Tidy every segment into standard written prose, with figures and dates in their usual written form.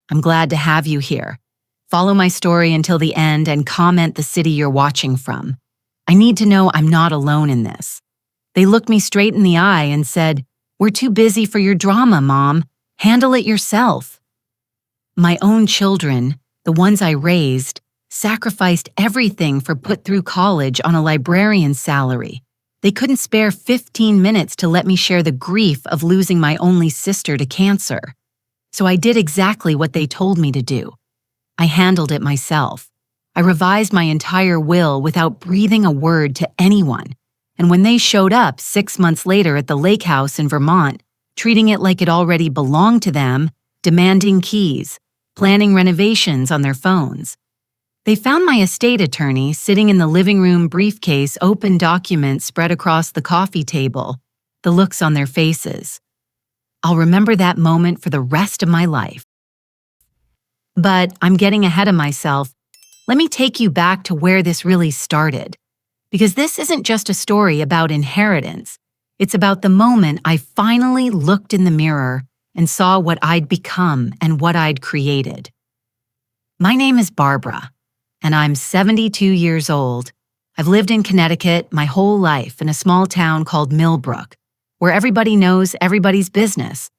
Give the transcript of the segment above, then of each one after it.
I'm glad to have you here. Follow my story until the end and comment the city you're watching from. I need to know I'm not alone in this. They looked me straight in the eye and said, "We're too busy for your drama, Mom. Handle it yourself." My own children, the ones I raised, sacrificed everything for put through college on a librarian's salary. They couldn't spare 15 minutes to let me share the grief of losing my only sister to cancer. So I did exactly what they told me to do. I handled it myself. I revised my entire will without breathing a word to anyone. And when they showed up 6 months later at the lake house in Vermont, treating it like it already belonged to them, demanding keys, planning renovations on their phones, they found my estate attorney sitting in the living room briefcase, open documents spread across the coffee table, the looks on their faces. I'll remember that moment for the rest of my life. But I'm getting ahead of myself. Let me take you back to where this really started. Because this isn't just a story about inheritance. It's about the moment I finally looked in the mirror and saw what I'd become and what I'd created. My name is Barbara, and I'm 72 years old. I've lived in Connecticut my whole life in a small town called Millbrook, where everybody knows everybody's business.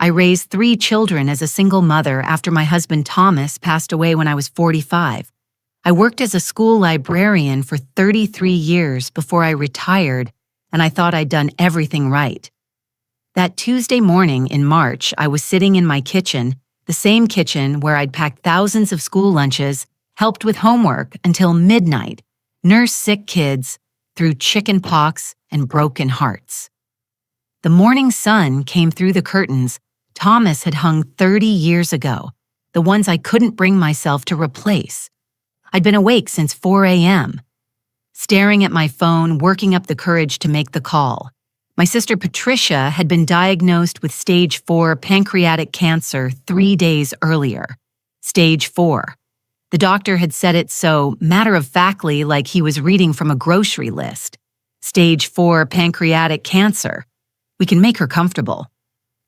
I raised 3 children as a single mother after my husband Thomas passed away when I was 45. I worked as a school librarian for 33 years before I retired, and I thought I'd done everything right. That Tuesday morning in March, I was sitting in my kitchen, the same kitchen where I'd packed thousands of school lunches, helped with homework until midnight, nursed sick kids, through chicken pox and broken hearts. The morning sun came through the curtains Thomas had hung 30 years ago, the ones I couldn't bring myself to replace. I'd been awake since 4 a.m., staring at my phone, working up the courage to make the call. My sister Patricia had been diagnosed with stage 4 pancreatic cancer 3 days earlier. Stage 4. The doctor had said it so matter-of-factly, like he was reading from a grocery list. Stage 4 pancreatic cancer. We can make her comfortable.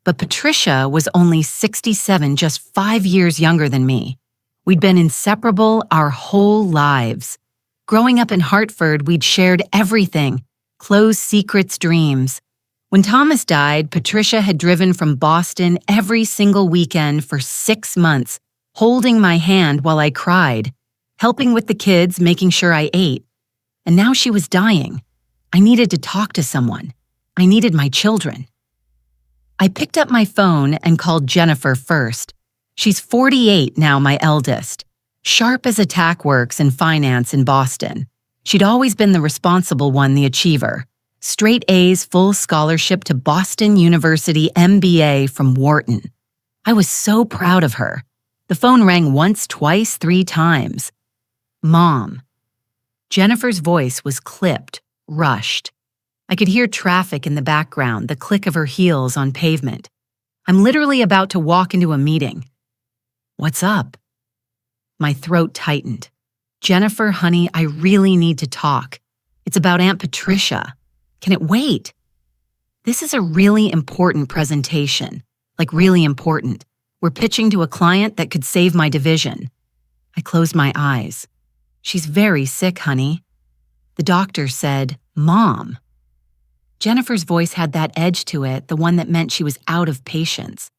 But Patricia was only 67, just 5 years younger than me. We'd been inseparable our whole lives. Growing up in Hartford, we'd shared everything, closed secrets, dreams. When Thomas died, Patricia had driven from Boston every single weekend for 6 months, holding my hand while I cried, helping with the kids, making sure I ate. And now she was dying. I needed to talk to someone. I needed my children. I picked up my phone and called Jennifer first. She's 48 now, my eldest. Sharp as a tack works in finance in Boston. She'd always been the responsible one, the achiever. Straight A's, full scholarship to Boston University MBA from Wharton. I was so proud of her. The phone rang once, twice, 3 times. Mom. Jennifer's voice was clipped, rushed. I could hear traffic in the background, the click of her heels on pavement. I'm literally about to walk into a meeting. What's up? My throat tightened. Jennifer, honey, I really need to talk. It's about Aunt Patricia. Can it wait? This is a really important presentation. Like really important. We're pitching to a client that could save my division. I closed my eyes. She's very sick, honey. The doctor said, Mom. Jennifer's voice had that edge to it, the one that meant she was out of patience.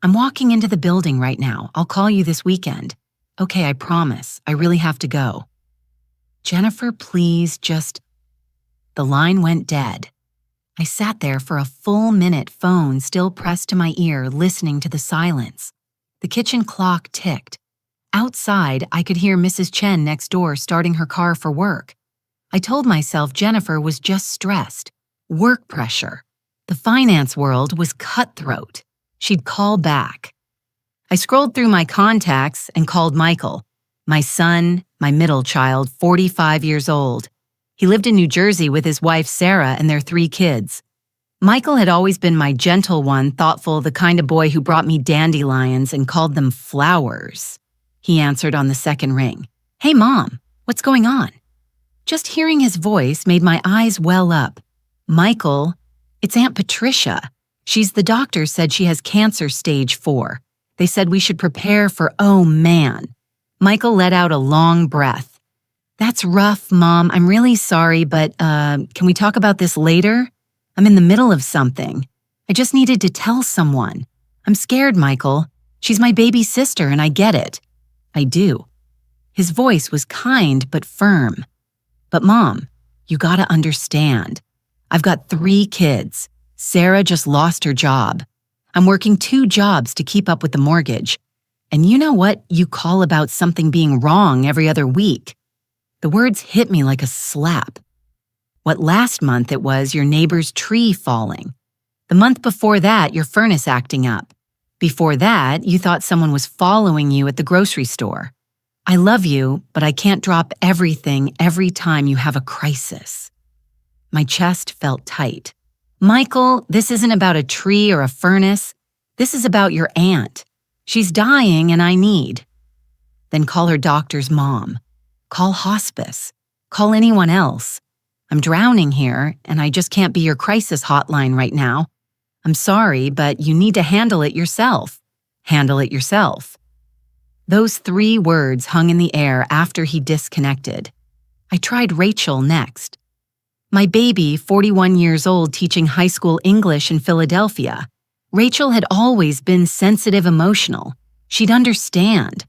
I'm walking into the building right now. I'll call you this weekend. Okay, I promise. I really have to go. Jennifer, please just... The line went dead. I sat there for a full minute, phone still pressed to my ear, listening to the silence. The kitchen clock ticked. Outside, I could hear Mrs. Chen next door starting her car for work. I told myself Jennifer was just stressed. Work pressure. The finance world was cutthroat. She'd call back. I scrolled through my contacts and called Michael, my son, my middle child, 45 years old. He lived in New Jersey with his wife Sarah and their 3 kids. Michael had always been my gentle one, thoughtful, the kind of boy who brought me dandelions and called them flowers. He answered on the second ring. Hey, Mom, what's going on? Just hearing his voice made my eyes well up. Michael, it's Aunt Patricia. The doctor said she has cancer stage 4. They said we should prepare for, oh man. Michael let out a long breath. That's rough, Mom. I'm really sorry, but can we talk about this later? I'm in the middle of something. I just needed to tell someone. I'm scared, Michael. She's my baby sister, and I get it. I do. His voice was kind but firm. But Mom, you gotta understand. I've got 3 kids. Sarah just lost her job. I'm working 2 jobs to keep up with the mortgage. And you know what you call about something being wrong every other week? The words hit me like a slap. What last month it was your neighbor's tree falling. The month before that, your furnace acting up. Before that, you thought someone was following you at the grocery store. I love you, but I can't drop everything every time you have a crisis. My chest felt tight. Michael, this isn't about a tree or a furnace. This is about your aunt. She's dying and I need. Then call her doctor's mom. Call hospice. Call anyone else. I'm drowning here and I just can't be your crisis hotline right now. I'm sorry, but you need to handle it yourself. Handle it yourself. Those 3 words hung in the air after he disconnected. I tried Rachel next. My baby, 41 years old, teaching high school English in Philadelphia. Rachel had always been sensitive emotional. She'd understand.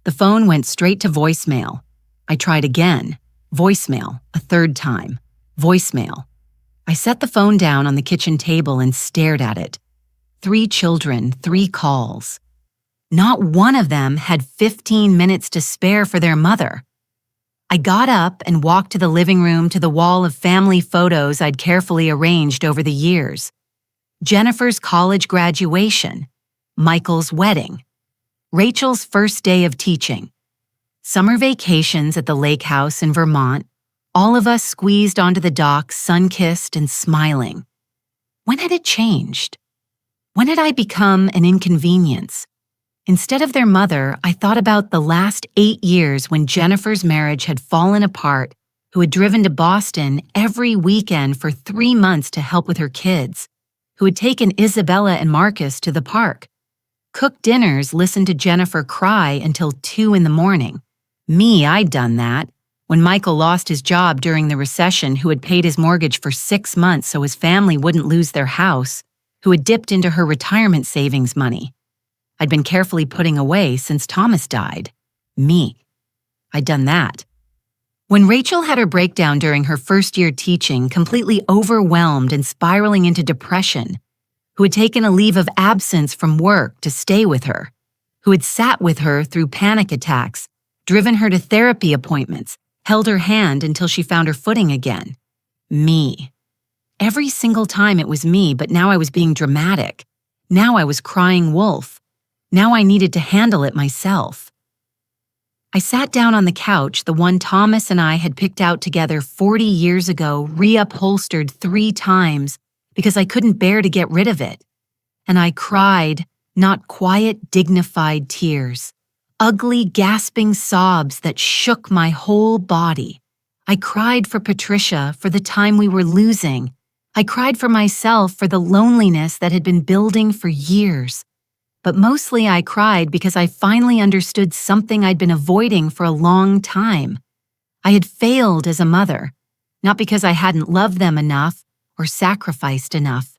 The phone went straight to voicemail. I tried again. Voicemail, a 3rd time. Voicemail. I set the phone down on the kitchen table and stared at it. 3 children, 3 calls. Not one of them had 15 minutes to spare for their mother. I got up and walked to the living room to the wall of family photos I'd carefully arranged over the years. Jennifer's college graduation, Michael's wedding, Rachel's first day of teaching, summer vacations at the lake house in Vermont, all of us squeezed onto the dock, sun-kissed and smiling. When had it changed? When had I become an inconvenience? Instead of their mother, I thought about the last 8 years when Jennifer's marriage had fallen apart, who had driven to Boston every weekend for 3 months to help with her kids, who had taken Isabella and Marcus to the park, cooked dinners, listened to Jennifer cry until 2 in the morning. Me, I'd done that. When Michael lost his job during the recession, who had paid his mortgage for 6 months so his family wouldn't lose their house, who had dipped into her retirement savings money. I'd been carefully putting away since Thomas died. Me. I'd done that. When Rachel had her breakdown during her first year teaching, completely overwhelmed and spiraling into depression, who had taken a leave of absence from work to stay with her, who had sat with her through panic attacks, driven her to therapy appointments, held her hand until she found her footing again. Me. Every single time it was me, but now I was being dramatic. Now I was crying wolf. Now I needed to handle it myself. I sat down on the couch, the one Thomas and I had picked out together 40 years ago, reupholstered 3 times because I couldn't bear to get rid of it. And I cried, not quiet, dignified tears, ugly, gasping sobs that shook my whole body. I cried for Patricia, for the time we were losing. I cried for myself, for the loneliness that had been building for years. But mostly I cried because I finally understood something I'd been avoiding for a long time. I had failed as a mother, not because I hadn't loved them enough or sacrificed enough.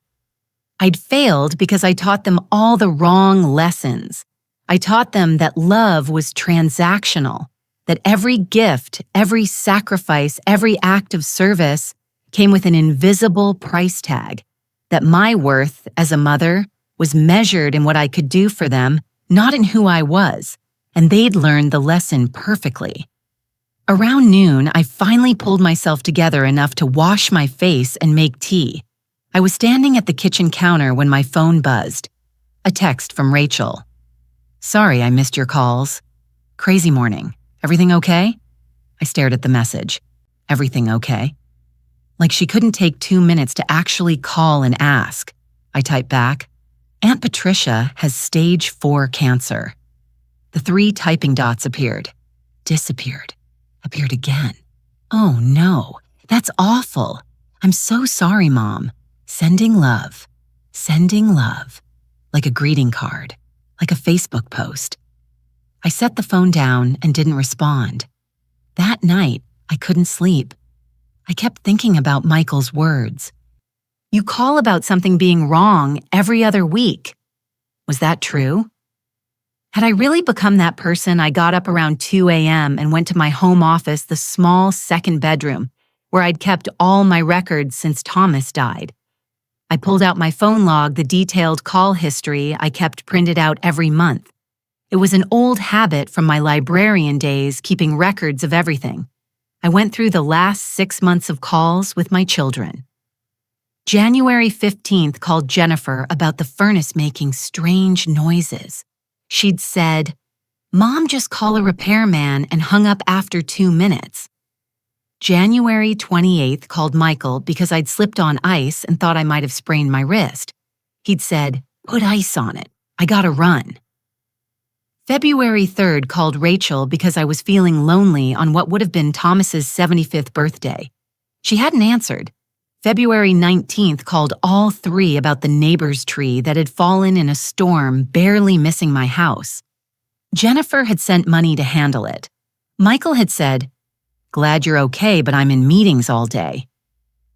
I'd failed because I taught them all the wrong lessons. I taught them that love was transactional, that every gift, every sacrifice, every act of service came with an invisible price tag, that my worth as a mother was measured in what I could do for them, not in who I was, and they'd learned the lesson perfectly. Around noon, I finally pulled myself together enough to wash my face and make tea. I was standing at the kitchen counter when my phone buzzed. A text from Rachel. Sorry I missed your calls. Crazy morning. Everything okay? I stared at the message. Everything okay? Like she couldn't take 2 minutes to actually call and ask. I typed back, Aunt Patricia has stage 4 cancer. The 3 typing dots appeared, disappeared, appeared again. Oh no, that's awful. I'm so sorry, Mom. Sending love, like a greeting card. like a Facebook post. I set the phone down and didn't respond. That night, I couldn't sleep. I kept thinking about Michael's words. You call about something being wrong every other week. Was that true? Had I really become that person? I got up around 2 a.m. and went to my home office, the small second bedroom, where I'd kept all my records since Thomas died. I pulled out my phone log, the detailed call history I kept printed out every month. It was an old habit from my librarian days, keeping records of everything. I went through the last 6 months of calls with my children. January 15th called Jennifer about the furnace making strange noises. She'd said, "Mom, just call a repairman," and hung up after 2 minutes. January 28th called Michael because I'd slipped on ice and thought I might have sprained my wrist. He'd said, "Put ice on it. I gotta run." February 3rd called Rachel because I was feeling lonely on what would have been Thomas's 75th birthday. She hadn't answered. February 19th called all three about the neighbor's tree that had fallen in a storm, barely missing my house. Jennifer had sent money to handle it. Michael had said, "Glad you're okay, but I'm in meetings all day."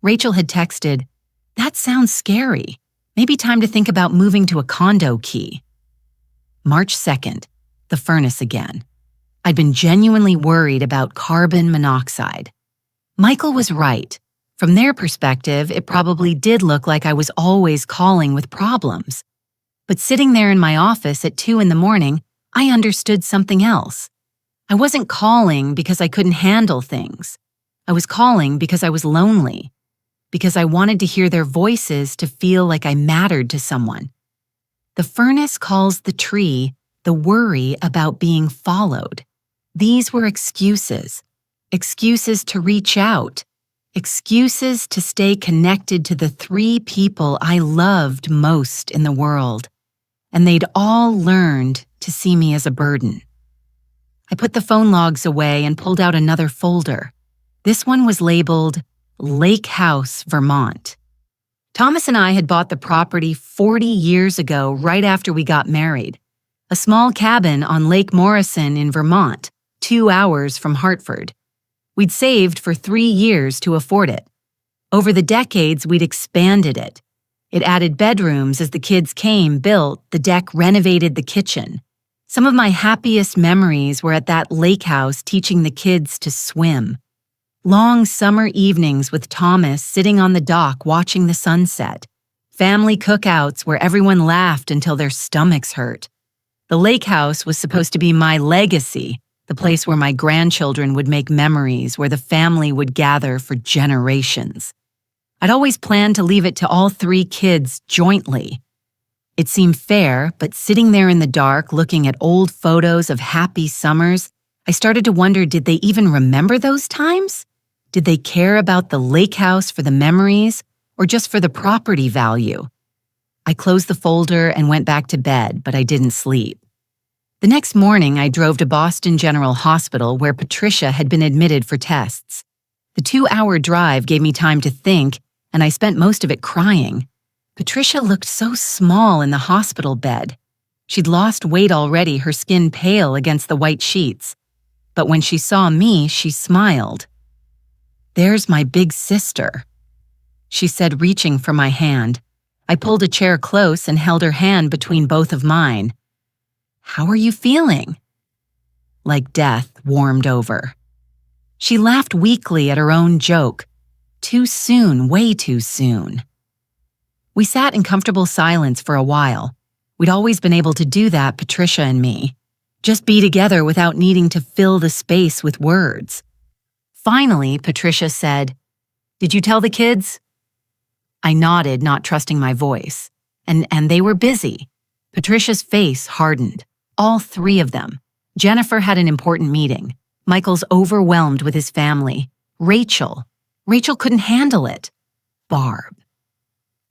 Rachel had texted, "That sounds scary. Maybe time to think about moving to a condo key." March 2nd, the furnace again. I'd been genuinely worried about carbon monoxide. Michael was right. From their perspective, it probably did look like I was always calling with problems. But sitting there in my office at 2 in the morning, I understood something else. I wasn't calling because I couldn't handle things. I was calling because I was lonely, because I wanted to hear their voices to feel like I mattered to someone. The furnace calls the tree the worry about being followed. These were excuses. Excuses to reach out. Excuses to stay connected to the 3 people I loved most in the world. And they'd all learned to see me as a burden. I put the phone logs away and pulled out another folder. This one was labeled Lake House, Vermont. Thomas and I had bought the property 40 years ago, right after we got married. A small cabin on Lake Morrison in Vermont, 2 hours from Hartford. We'd saved for 3 years to afford it. Over the decades, we'd expanded it. It added bedrooms as the kids came, built, the deck renovated the kitchen. Some of my happiest memories were at that lake house teaching the kids to swim. Long summer evenings with Thomas sitting on the dock watching the sunset. Family cookouts where everyone laughed until their stomachs hurt. The lake house was supposed to be my legacy, the place where my grandchildren would make memories, where the family would gather for generations. I'd always planned to leave it to all 3 kids jointly. It seemed fair, but sitting there in the dark looking at old photos of happy summers, I started to wonder, did they even remember those times? Did they care about the lake house for the memories, or just for the property value? I closed the folder and went back to bed, but I didn't sleep. The next morning, I drove to Boston General Hospital, where Patricia had been admitted for tests. The 2-hour drive gave me time to think, and I spent most of it crying. Patricia looked so small in the hospital bed. She'd lost weight already, her skin pale against the white sheets. But when she saw me, she smiled. "There's my big sister," she said, reaching for my hand. I pulled a chair close and held her hand between both of mine. "How are you feeling?" Like death warmed over. She laughed weakly at her own joke. Too soon, way too soon. We sat in comfortable silence for a while. We'd always been able to do that, Patricia and me. Just be together without needing to fill the space with words. Finally, Patricia said, "Did you tell the kids?" I nodded, not trusting my voice. And they were busy. Patricia's face hardened. All 3 of them. Jennifer had an important meeting. Michael's overwhelmed with his family. Rachel couldn't handle it. Barb.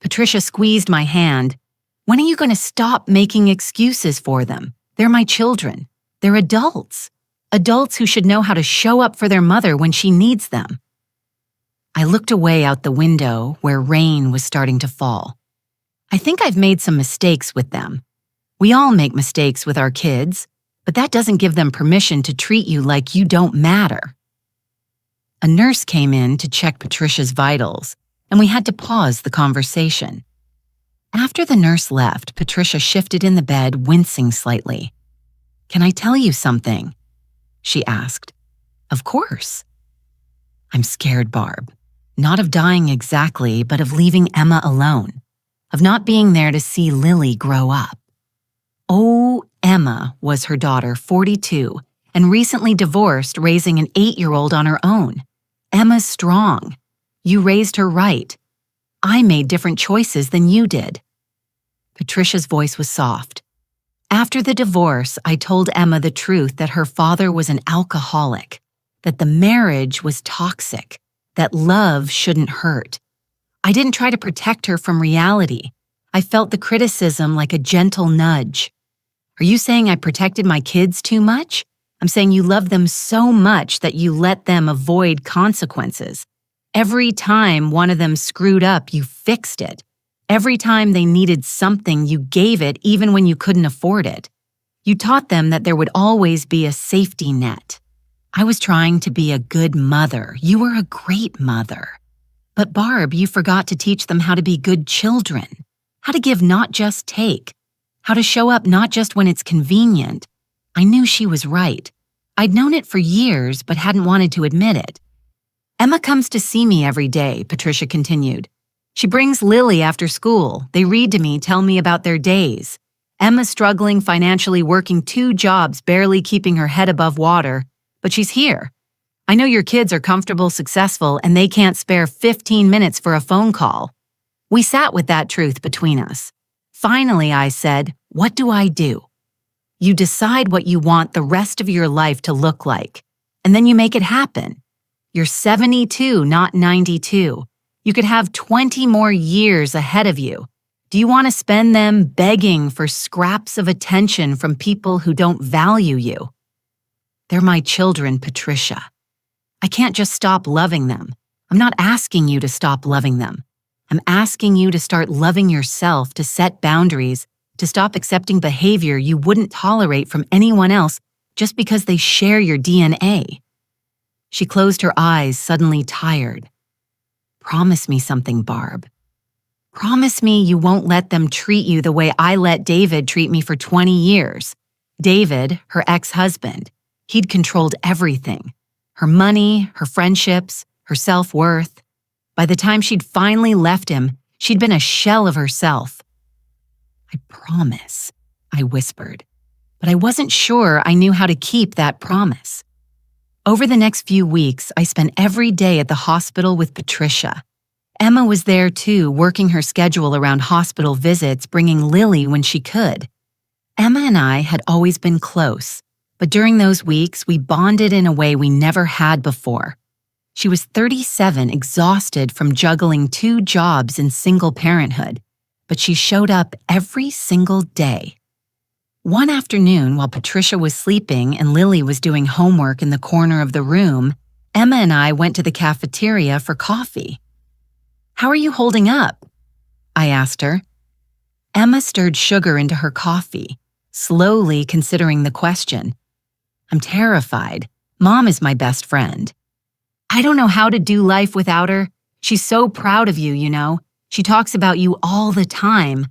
Patricia squeezed my hand. "When are you going to stop making excuses for them? They're my children. They're adults. Adults who should know how to show up for their mother when she needs them." I looked away out the window where rain was starting to fall. I think I've made some mistakes with them. We all make mistakes with our kids, but that doesn't give them permission to treat you like you don't matter. A nurse came in to check Patricia's vitals, and we had to pause the conversation. After the nurse left, Patricia shifted in the bed, wincing slightly. "Can I tell you something?" she asked. "Of course." "I'm scared, Barb. Not of dying exactly, but of leaving Emma alone. Of not being there to see Lily grow up." Oh, Emma was her daughter, 42, and recently divorced, raising an 8-year-old on her own. Emma's strong. You raised her right. I made different choices than you did. Patricia's voice was soft. After the divorce, I told Emma the truth that her father was an alcoholic, that the marriage was toxic, that love shouldn't hurt. I didn't try to protect her from reality. I felt the criticism like a gentle nudge. Are you saying I protected my kids too much? I'm saying you love them so much that you let them avoid consequences. Every time one of them screwed up, you fixed it. Every time they needed something, you gave it even when you couldn't afford it. You taught them that there would always be a safety net. I was trying to be a good mother. You were a great mother. But Barb, you forgot to teach them how to be good children, how to give, not just take, how to show up not just when it's convenient. I knew she was right. I'd known it for years, but hadn't wanted to admit it. Emma comes to see me every day, Patricia continued. She brings Lily after school. They read to me, tell me about their days. Emma's struggling financially, working 2 jobs, barely keeping her head above water, but she's here. I know your kids are comfortable, successful, and they can't spare 15 minutes for a phone call. We sat with that truth between us. Finally, I said, what do I do? You decide what you want the rest of your life to look like, and then you make it happen. You're 72, not 92. You could have 20 more years ahead of you. Do you want to spend them begging for scraps of attention from people who don't value you? They're my children, Patricia. I can't just stop loving them. I'm not asking you to stop loving them. I'm asking you to start loving yourself, to set boundaries, to stop accepting behavior you wouldn't tolerate from anyone else just because they share your DNA. She closed her eyes, suddenly tired. Promise me something, Barb. Promise me you won't let them treat you the way I let David treat me for 20 years. David, her ex-husband, he'd controlled everything. Her money, her friendships, her self-worth. By the time she'd finally left him, she'd been a shell of herself. I promise, I whispered, but I wasn't sure I knew how to keep that promise. Over the next few weeks, I spent every day at the hospital with Patricia. Emma was there too, working her schedule around hospital visits, bringing Lily when she could. Emma and I had always been close, but during those weeks, we bonded in a way we never had before. She was 37, exhausted from juggling 2 jobs in single parenthood, but she showed up every single day. One afternoon, while Patricia was sleeping and Lily was doing homework in the corner of the room, Emma and I went to the cafeteria for coffee. How are you holding up? I asked her. Emma stirred sugar into her coffee, slowly considering the question. I'm terrified. Mom is my best friend. I don't know how to do life without her. She's so proud of you, you know. She talks about you all the time.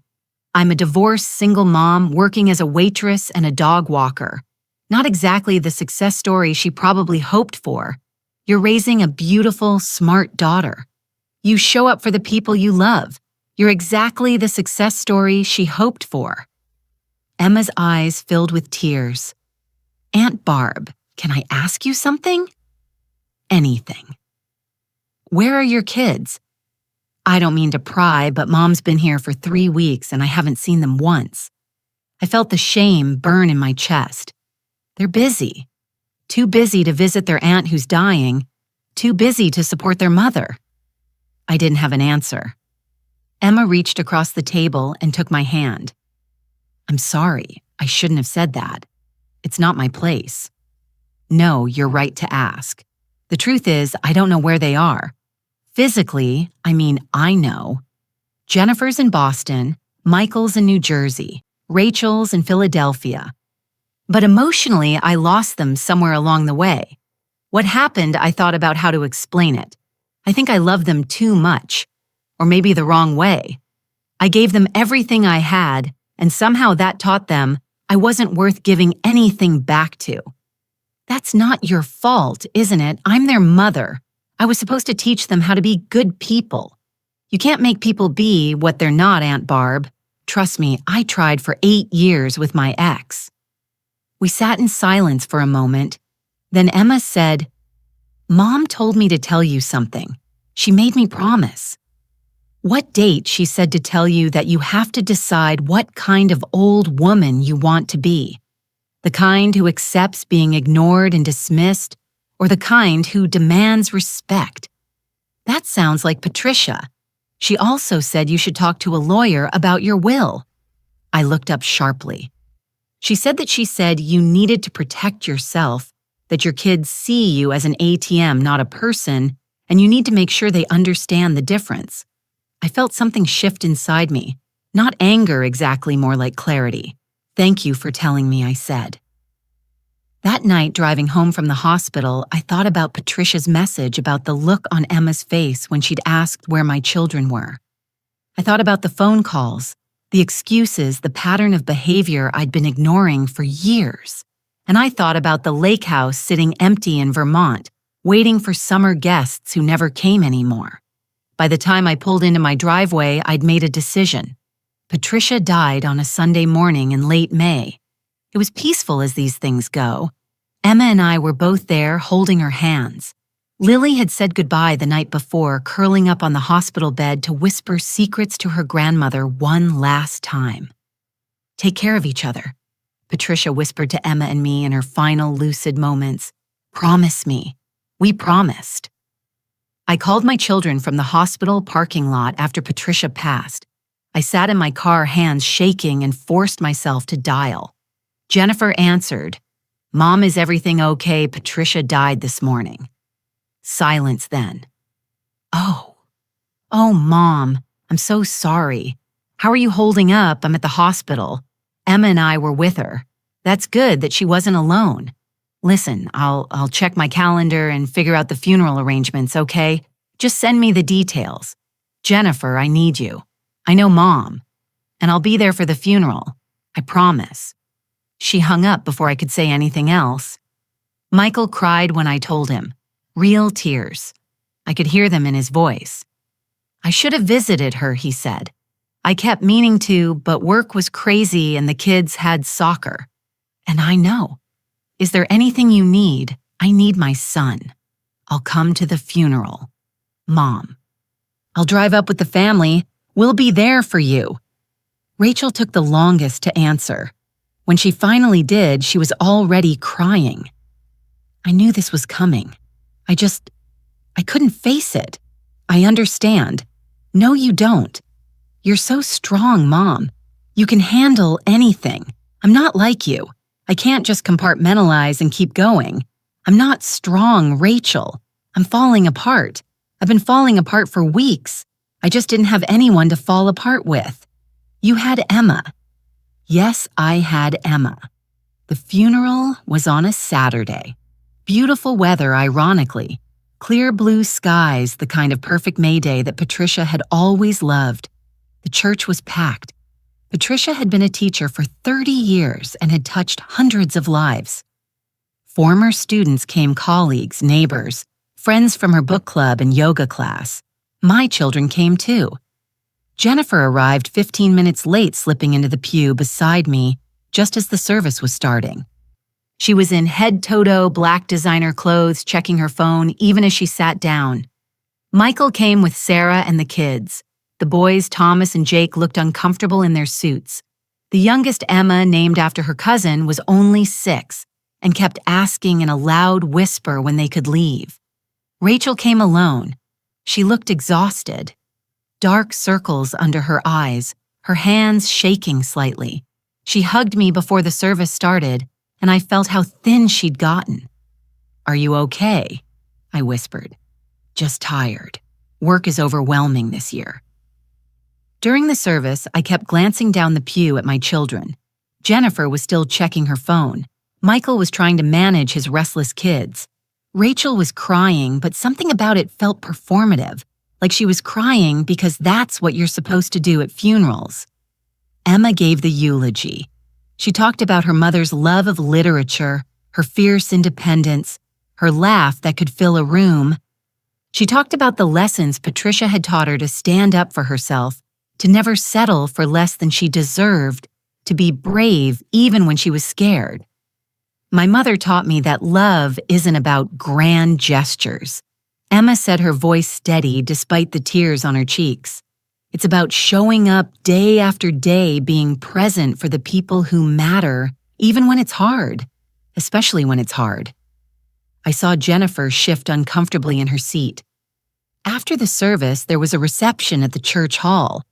I'm a divorced single mom working as a waitress and a dog walker. Not exactly the success story she probably hoped for. You're raising a beautiful, smart daughter. You show up for the people you love. You're exactly the success story she hoped for. Emma's eyes filled with tears. Aunt Barb, can I ask you something? Anything. Where are your kids? I don't mean to pry, but Mom's been here for 3 weeks and I haven't seen them once. I felt the shame burn in my chest. They're busy. Too busy to visit their aunt who's dying. Too busy to support their mother. I didn't have an answer. Emma reached across the table and took my hand. I'm sorry. I shouldn't have said that. It's not my place. No, you're right to ask. The truth is, I don't know where they are. Physically, I know. Jennifer's in Boston, Michael's in New Jersey. Rachel's in Philadelphia. But emotionally, I lost them somewhere along the way. What happened, I thought about how to explain it. I think I loved them too much, or maybe the wrong way. I gave them everything I had, and somehow that taught them I wasn't worth giving anything back to. That's not your fault, isn't it? I'm their mother. I was supposed to teach them how to be good people. You can't make people be what they're not, Aunt Barb. Trust me, I tried for 8 years with my ex. We sat in silence for a moment. Then Emma said, "Mom told me to tell you something. She made me promise." "What date?" She said to tell you that you have to decide what kind of old woman you want to be. The kind who accepts being ignored and dismissed, or the kind who demands respect. That sounds like Patricia. She also said you should talk to a lawyer about your will. I looked up sharply. She said you needed to protect yourself, that your kids see you as an ATM, not a person, and you need to make sure they understand the difference. I felt something shift inside me, not anger exactly, more like clarity. "Thank you for telling me," I said. That night, driving home from the hospital, I thought about Patricia's message about the look on Emma's face when she'd asked where my children were. I thought about the phone calls, the excuses, the pattern of behavior I'd been ignoring for years. And I thought about the lake house sitting empty in Vermont, waiting for summer guests who never came anymore. By the time I pulled into my driveway, I'd made a decision. Patricia died on a Sunday morning in late May. It was peaceful as these things go. Emma and I were both there, holding her hands. Lily had said goodbye the night before, curling up on the hospital bed to whisper secrets to her grandmother one last time. "Take care of each other," Patricia whispered to Emma and me in her final lucid moments. "Promise me." We promised. I called my children from the hospital parking lot after Patricia passed. I sat in my car, hands shaking, and forced myself to dial. Jennifer answered. "Mom, is everything okay? Patricia died this morning." Silence then. Oh, Mom, I'm so sorry. How are you holding up? I'm at the hospital. Emma and I were with her. That's good that she wasn't alone. Listen, I'll check my calendar and figure out the funeral arrangements, okay? Just send me the details. Jennifer, I need you. I know Mom. And I'll be there for the funeral. I promise. She hung up before I could say anything else. Michael cried when I told him. Real tears. I could hear them in his voice. "I should have visited her," he said. "I kept meaning to, but work was crazy and the kids had soccer. And I know. Is there anything you need? I need my son. I'll come to the funeral. Mom. I'll drive up with the family. We'll be there for you." Rachel took the longest to answer. When she finally did, she was already crying. "I knew this was coming. I couldn't face it. I understand. No, you don't. You're so strong, Mom. You can handle anything. I'm not like you. I can't just compartmentalize and keep going. I'm not strong, Rachel. I'm falling apart. I've been falling apart for weeks. I just didn't have anyone to fall apart with. You had Emma." Yes, I had Emma. The funeral was on a Saturday. Beautiful weather, ironically. Clear blue skies, the kind of perfect May Day that Patricia had always loved. The church was packed. Patricia had been a teacher for 30 years and had touched hundreds of lives. Former students came, colleagues, neighbors, friends from her book club and yoga class. My children came too. Jennifer arrived 15 minutes late, slipping into the pew beside me just as the service was starting. She was in head-to-toe black designer clothes, checking her phone even as she sat down. Michael came with Sarah and the kids. The boys, Thomas and Jake, looked uncomfortable in their suits. The youngest, Emma, named after her cousin, was only 6 and kept asking in a loud whisper when they could leave. Rachel came alone. She looked exhausted. Dark circles under her eyes, her hands shaking slightly. She hugged me before the service started, and I felt how thin she'd gotten. "Are you okay?" I whispered. "Just tired. Work is overwhelming this year." During the service, I kept glancing down the pew at my children. Jennifer was still checking her phone. Michael was trying to manage his restless kids. Rachel was crying, but something about it felt performative, like she was crying because that's what you're supposed to do at funerals. Emma gave the eulogy. She talked about her mother's love of literature, her fierce independence, her laugh that could fill a room. She talked about the lessons Patricia had taught her to stand up for herself, to never settle for less than she deserved, to be brave even when she was scared. My mother taught me that love isn't about grand gestures. Emma said, her voice steady despite the tears on her cheeks. It's about showing up day after day, being present for the people who matter, even when it's hard, especially when it's hard. I saw Jennifer shift uncomfortably in her seat. After the service, there was a reception at the church hall.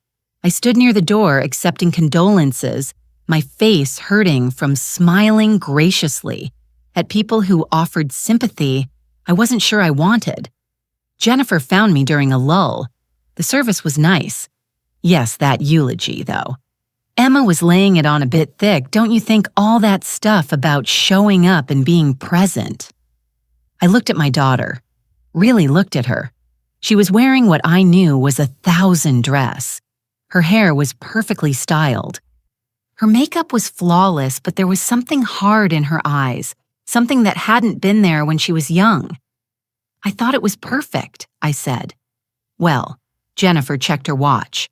I stood near the door accepting condolences, my face hurting from smiling graciously at people who offered sympathy I wasn't sure I wanted. Jennifer found me during a lull. The service was nice. Yes, that eulogy, though. Emma was laying it on a bit thick, don't you think, all that stuff about showing up and being present? I looked at my daughter, really looked at her. She was wearing what I knew was a 1,000 dress. Her hair was perfectly styled. Her makeup was flawless, but there was something hard in her eyes, something that hadn't been there when she was young. I thought it was perfect, I said. Well, Jennifer checked her watch.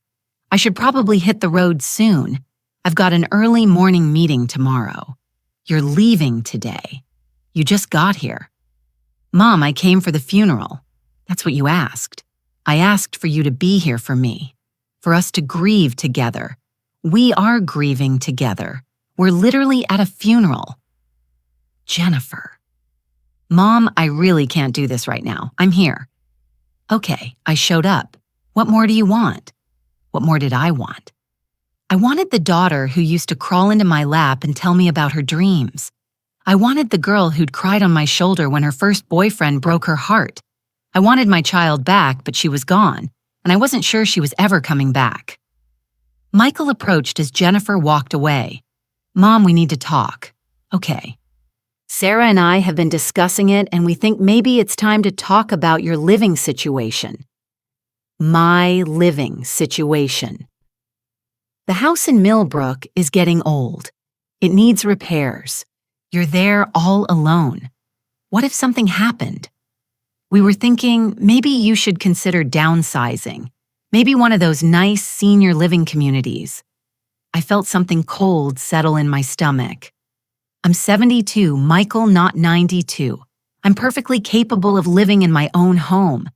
I should probably hit the road soon. I've got an early morning meeting tomorrow. You're leaving today. You just got here. Mom, I came for the funeral. That's what you asked. I asked for you to be here for me, for us to grieve together. We are grieving together. We're literally at a funeral. Jennifer. Mom, I really can't do this right now. I'm here. Okay, I showed up. What more do you want? What more did I want? I wanted the daughter who used to crawl into my lap and tell me about her dreams. I wanted the girl who'd cried on my shoulder when her first boyfriend broke her heart. I wanted my child back, but she was gone, and I wasn't sure she was ever coming back. Michael approached as Jennifer walked away. Mom, we need to talk. Okay. Sarah and I have been discussing it, and we think maybe it's time to talk about your living situation. My living situation. The house in Millbrook is getting old. It needs repairs. You're there all alone. What if something happened? We were thinking maybe you should consider downsizing. Maybe one of those nice senior living communities. I felt something cold settle in my stomach. I'm 72, Michael, not 92. I'm perfectly capable of living in my own home.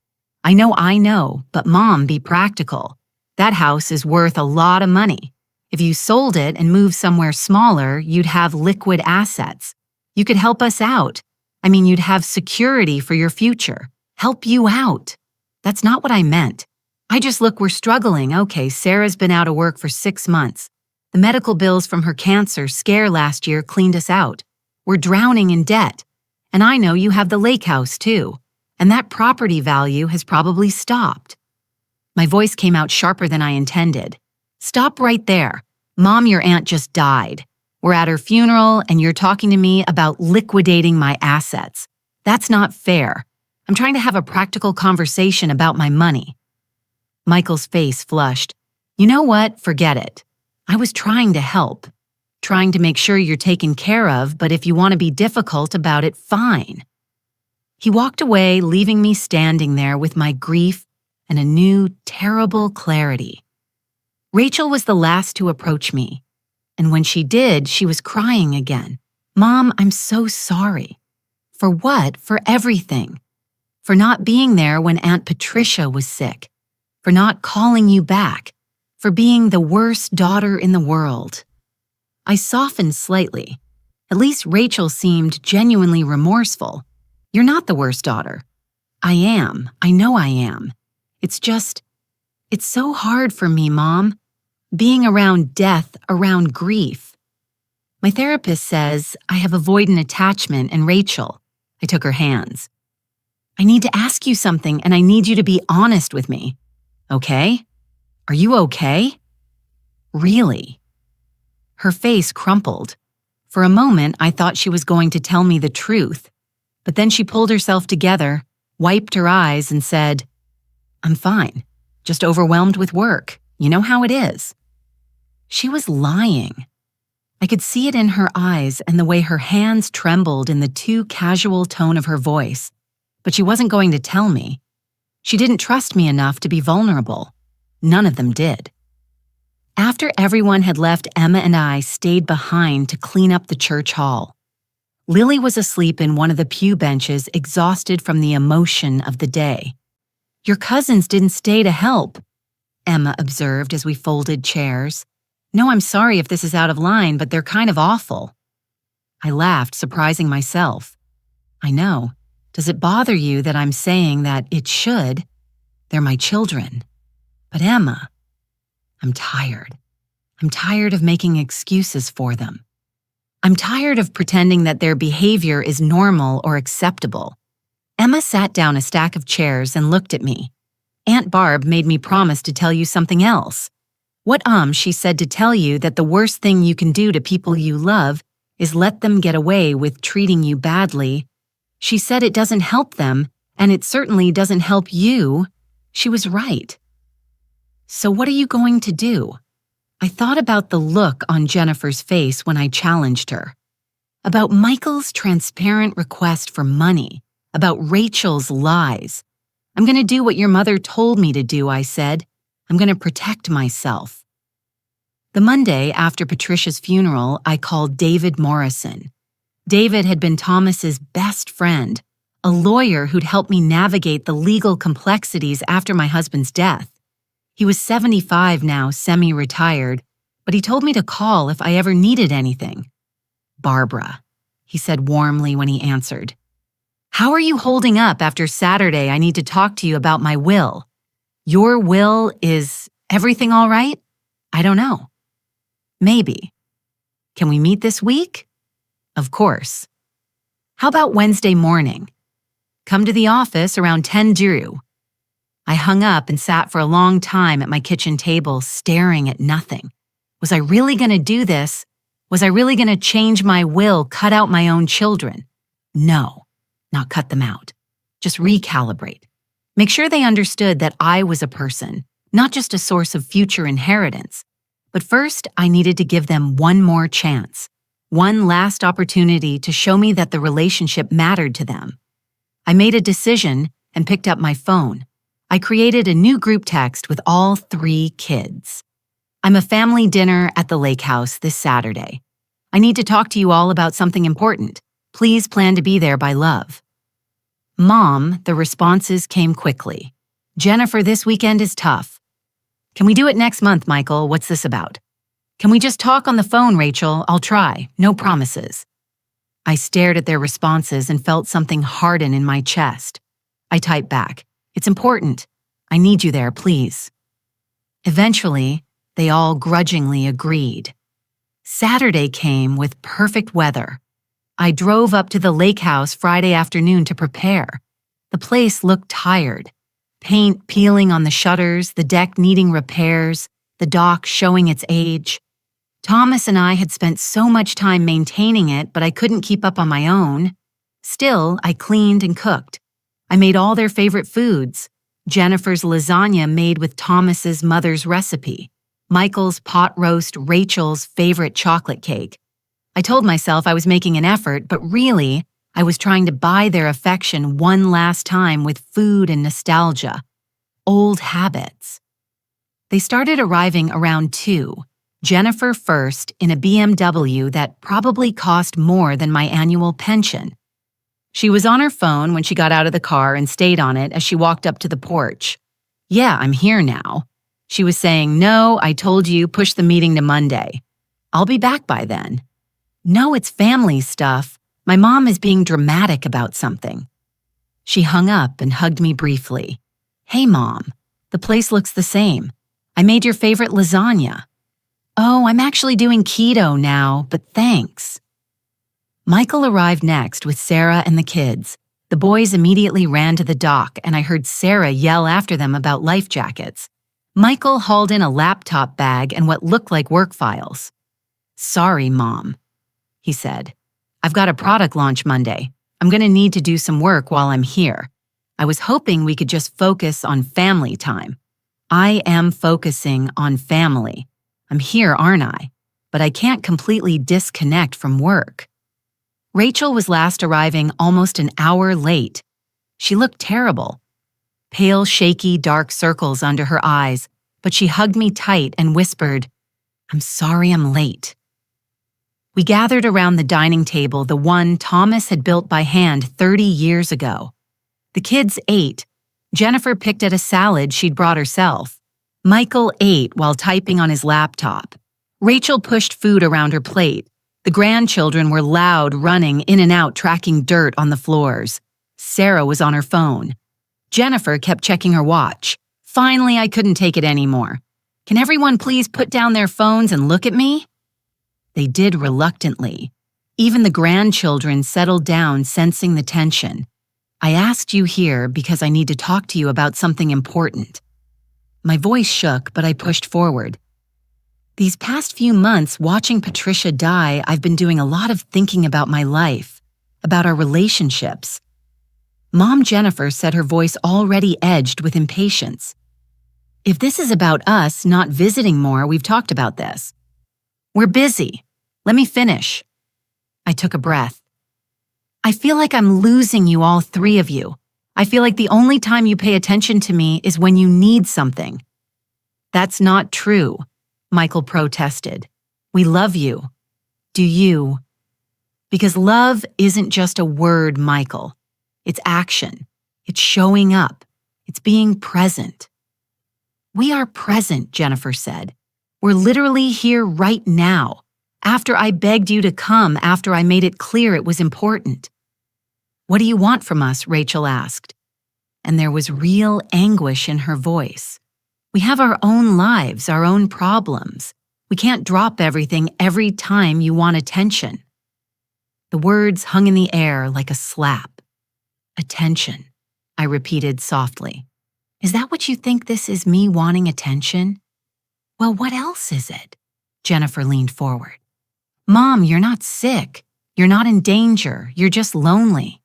I know, but Mom, be practical. That house is worth a lot of money. If you sold it and moved somewhere smaller, you'd have liquid assets. You could help us out. You'd have security for your future. Help you out. That's not what I meant. Look, we're struggling. Okay, Sarah's been out of work for 6 months. The medical bills from her cancer scare last year cleaned us out. We're drowning in debt. And I know you have the lake house too. And that property value has probably stopped. My voice came out sharper than I intended. Stop right there. Mom, your aunt just died. We're at her funeral and you're talking to me about liquidating my assets. That's not fair. I'm trying to have a practical conversation about my money. Michael's face flushed. You know what? Forget it. I was trying to help. Trying to make sure you're taken care of, but if you want to be difficult about it, fine. He walked away, leaving me standing there with my grief and a new, terrible clarity. Rachel was the last to approach me, and when she did, she was crying again. Mom, I'm so sorry. For what? For everything. For not being there when Aunt Patricia was sick. For not calling you back. For being the worst daughter in the world. I softened slightly. At least Rachel seemed genuinely remorseful. You're not the worst daughter. I am. I know I am. It's so hard for me, Mom. Being around death, around grief. My therapist says I have avoidant attachment and Rachel. I took her hands. I need to ask you something and I need you to be honest with me. Okay? Are you okay? Really? Her face crumpled. For a moment, I thought she was going to tell me the truth, but then she pulled herself together, wiped her eyes, and said, I'm fine, just overwhelmed with work. You know how it is. She was lying. I could see it in her eyes and the way her hands trembled in the too casual tone of her voice, but she wasn't going to tell me. She didn't trust me enough to be vulnerable. None of them did. After everyone had left, Emma and I stayed behind to clean up the church hall. Lily was asleep in one of the pew benches, exhausted from the emotion of the day. Your cousins didn't stay to help, Emma observed as we folded chairs. No, I'm sorry if this is out of line, but they're kind of awful. I laughed, surprising myself. I know. Does it bother you that I'm saying that it should? They're my children. But Emma, I'm tired. I'm tired of making excuses for them. I'm tired of pretending that their behavior is normal or acceptable. Emma sat down a stack of chairs and looked at me. Aunt Barb made me promise to tell you something else. What she said to tell you that the worst thing you can do to people you love is let them get away with treating you badly. She said it doesn't help them, and it certainly doesn't help you. She was right. So what are you going to do? I thought about the look on Jennifer's face when I challenged her. About Michael's transparent request for money. About Rachel's lies. I'm going to do what your mother told me to do, I said. I'm going to protect myself. The Monday after Patricia's funeral, I called David Morrison. David had been Thomas's best friend, a lawyer who'd helped me navigate the legal complexities after my husband's death. He was 75 now, semi-retired, but he told me to call if I ever needed anything. Barbara, he said warmly when he answered. How are you holding up after Saturday? I need to talk to you about my will. Your will is everything all right? I don't know. Maybe. Can we meet this week? Of course. How about Wednesday morning? Come to the office around 10 Drew. I hung up and sat for a long time at my kitchen table, staring at nothing. Was I really going to do this? Was I really going to change my will, cut out my own children? No, not cut them out. Just recalibrate. Make sure they understood that I was a person, not just a source of future inheritance. But first, I needed to give them one more chance, one last opportunity to show me that the relationship mattered to them. I made a decision and picked up my phone. I created a new group text with all 3 kids. I'm a family dinner at the lake house this Saturday. I need to talk to you all about something important. Please plan to be there by love. Mom, the responses came quickly. Jennifer, this weekend is tough. Can we do it next month, Michael? What's this about? Can we just talk on the phone, Rachel? I'll try. No promises. I stared at their responses and felt something harden in my chest. I typed back. It's important. I need you there, please. Eventually, they all grudgingly agreed. Saturday came with perfect weather. I drove up to the lake house Friday afternoon to prepare. The place looked tired. Paint peeling on the shutters, the deck needing repairs, the dock showing its age. Thomas and I had spent so much time maintaining it, but I couldn't keep up on my own. Still, I cleaned and cooked. I made all their favorite foods. Jennifer's lasagna made with Thomas's mother's recipe. Michael's pot roast, Rachel's favorite chocolate cake. I told myself I was making an effort, but really, I was trying to buy their affection one last time with food and nostalgia. Old habits. They started arriving around 2. Jennifer first in a BMW that probably cost more than my annual pension. She was on her phone when she got out of the car and stayed on it as she walked up to the porch. Yeah, I'm here now. She was saying, no, I told you, push the meeting to Monday. I'll be back by then. No, it's family stuff. My mom is being dramatic about something. She hung up and hugged me briefly. Hey, Mom, the place looks the same. I made your favorite lasagna. Oh, I'm actually doing keto now, but thanks. Michael arrived next with Sarah and the kids. The boys immediately ran to the dock, and I heard Sarah yell after them about life jackets. Michael hauled in a laptop bag and what looked like work files. "Sorry, Mom," he said. "I've got a product launch Monday. I'm going to need to do some work while I'm here. I was hoping we could just focus on family time." "I am focusing on family. I'm here, aren't I? But I can't completely disconnect from work." Rachel was last arriving almost an hour late. She looked terrible. Pale, shaky, dark circles under her eyes, but she hugged me tight and whispered, "I'm sorry I'm late." We gathered around the dining table, the one Thomas had built by hand 30 years ago. The kids ate. Jennifer picked at a salad she'd brought herself. Michael ate while typing on his laptop. Rachel pushed food around her plate. The grandchildren were loud, running in and out, tracking dirt on the floors. Sarah was on her phone. Jennifer kept checking her watch. Finally, I couldn't take it anymore. "Can everyone please put down their phones and look at me?" They did reluctantly. Even the grandchildren settled down, sensing the tension. "I asked you here because I need to talk to you about something important." My voice shook, but I pushed forward. "These past few months, watching Patricia die, I've been doing a lot of thinking about my life, about our relationships." Mom Jennifer said, her voice already edged with impatience. "If this is about us not visiting more, we've talked about this. We're busy. Let me finish." I took a breath. "I feel like I'm losing you, all three of you. I feel like the only time you pay attention to me is when you need something." "That's not true," Michael protested. "We love you. Do you?" Because love isn't just a word, Michael. It's action. It's showing up. It's being present. "We are present," Jennifer said. "We're literally here right now. After I begged you to come, after I made it clear it was important." "What do you want from us?" Rachel asked. And there was real anguish in her voice. "We have our own lives, our own problems. We can't drop everything every time you want attention." The words hung in the air like a slap. "Attention," I repeated softly. "Is that what you think this is, me wanting attention?" "Well, what else is it?" Jennifer leaned forward. "Mom, you're not sick. You're not in danger. You're just lonely.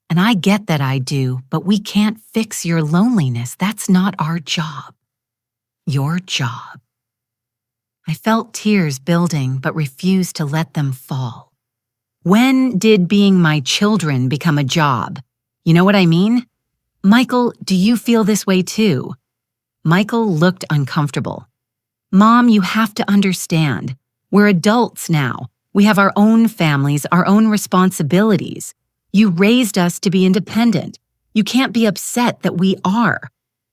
And I get that, I do, but we can't fix your loneliness. That's not our job." "Your job." I felt tears building, but refused to let them fall. When did being my children become a job? You know what I mean? "Michael, do you feel this way too?" Michael looked uncomfortable. "Mom, you have to understand. We're adults now. We have our own families, our own responsibilities. You raised us to be independent. You can't be upset that we are."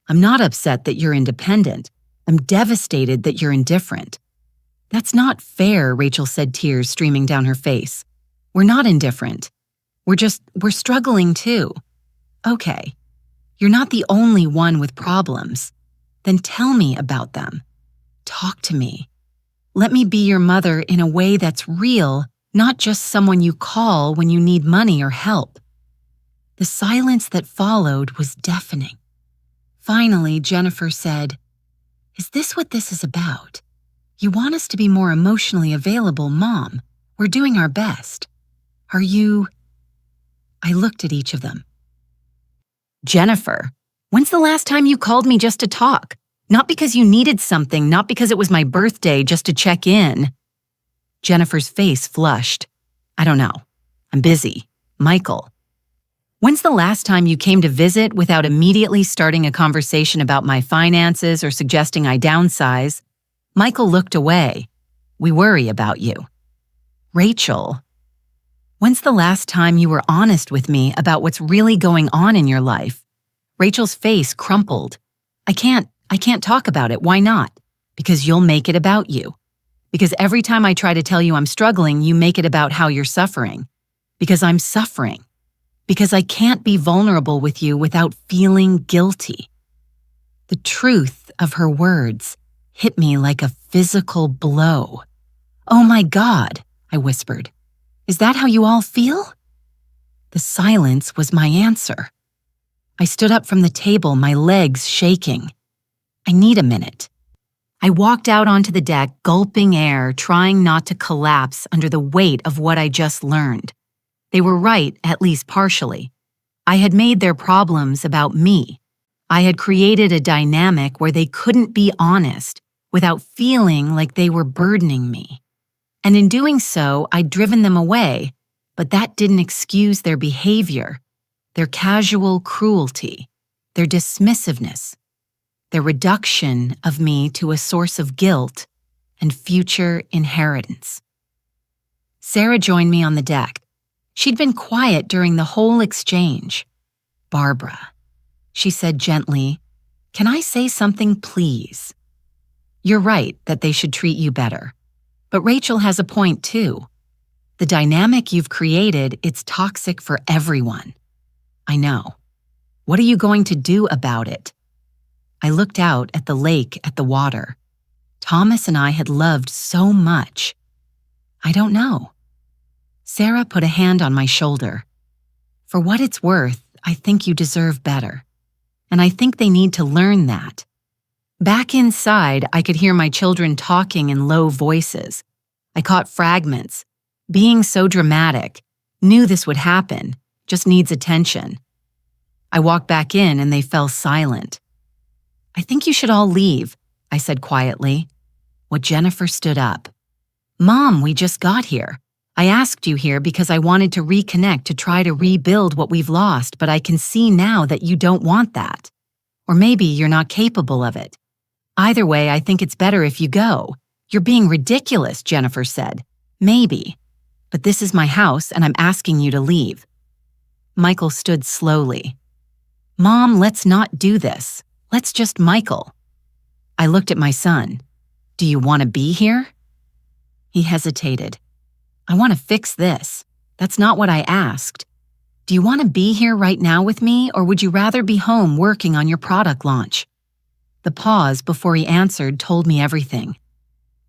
"I'm not upset that you're independent. I'm devastated that you're indifferent." "That's not fair," Rachel said, tears streaming down her face. "We're not indifferent. We're struggling too." "Okay, you're not the only one with problems. Then tell me about them. Talk to me. Let me be your mother in a way that's real, not just someone you call when you need money or help." The silence that followed was deafening. Finally, Jennifer said, "Is this what this is about? You want us to be more emotionally available, Mom. We're doing our best. Are you?" I looked at each of them. "Jennifer, when's the last time you called me just to talk? Not because you needed something, not because it was my birthday, just to check in." Jennifer's face flushed. "I don't know. I'm busy. Michael." "When's the last time you came to visit without immediately starting a conversation about my finances or suggesting I downsize?" Michael looked away. "We worry about you." "Rachel, when's the last time you were honest with me about what's really going on in your life?" Rachel's face crumpled. I can't talk about it. Why not?" "Because you'll make it about you. Because every time I try to tell you I'm struggling, you make it about how you're suffering. Because I'm suffering. Because I can't be vulnerable with you without feeling guilty." The truth of her words hit me like a physical blow. "Oh my God," I whispered. "Is that how you all feel?" The silence was my answer. I stood up from the table, my legs shaking. I need a minute. I walked out onto the deck, gulping air, trying not to collapse under the weight of what I just learned. They were right, at least partially. I had made their problems about me. I had created a dynamic where they couldn't be honest without feeling like they were burdening me. And in doing so, I'd driven them away, but that didn't excuse their behavior, their casual cruelty, their dismissiveness, their reduction of me to a source of guilt and future inheritance. Sarah joined me on the deck. She'd been quiet during the whole exchange. "Barbara," she said gently, "can I say something, please? You're right that they should treat you better. But Rachel has a point too. The dynamic you've created, it's toxic for everyone. I know. What are you going to do about it?" I looked out at the lake, at the water. Thomas and I had loved so much. "I don't know." Sarah put a hand on my shoulder. "For what it's worth, I think you deserve better. And I think they need to learn that." Back inside, I could hear my children talking in low voices. I caught fragments. Being so dramatic, knew this would happen, just needs attention. I walked back in and they fell silent. "I think you should all leave," I said quietly. Jennifer stood up. "Mom, we just got here. I asked you here because I wanted to reconnect to try to rebuild what we've lost, but I can see now that you don't want that. Or maybe you're not capable of it. Either way, I think it's better if you go." "You're being ridiculous," Jennifer said. "Maybe. But this is my house and I'm asking you to leave." Michael stood slowly. "Mom, let's not do this. Let's just Michael." I looked at my son. "Do you want to be here?" He hesitated. "I want to fix this. That's not what I asked. Do you want to be here right now with me, or would you rather be home working on your product launch?" The pause before he answered told me everything.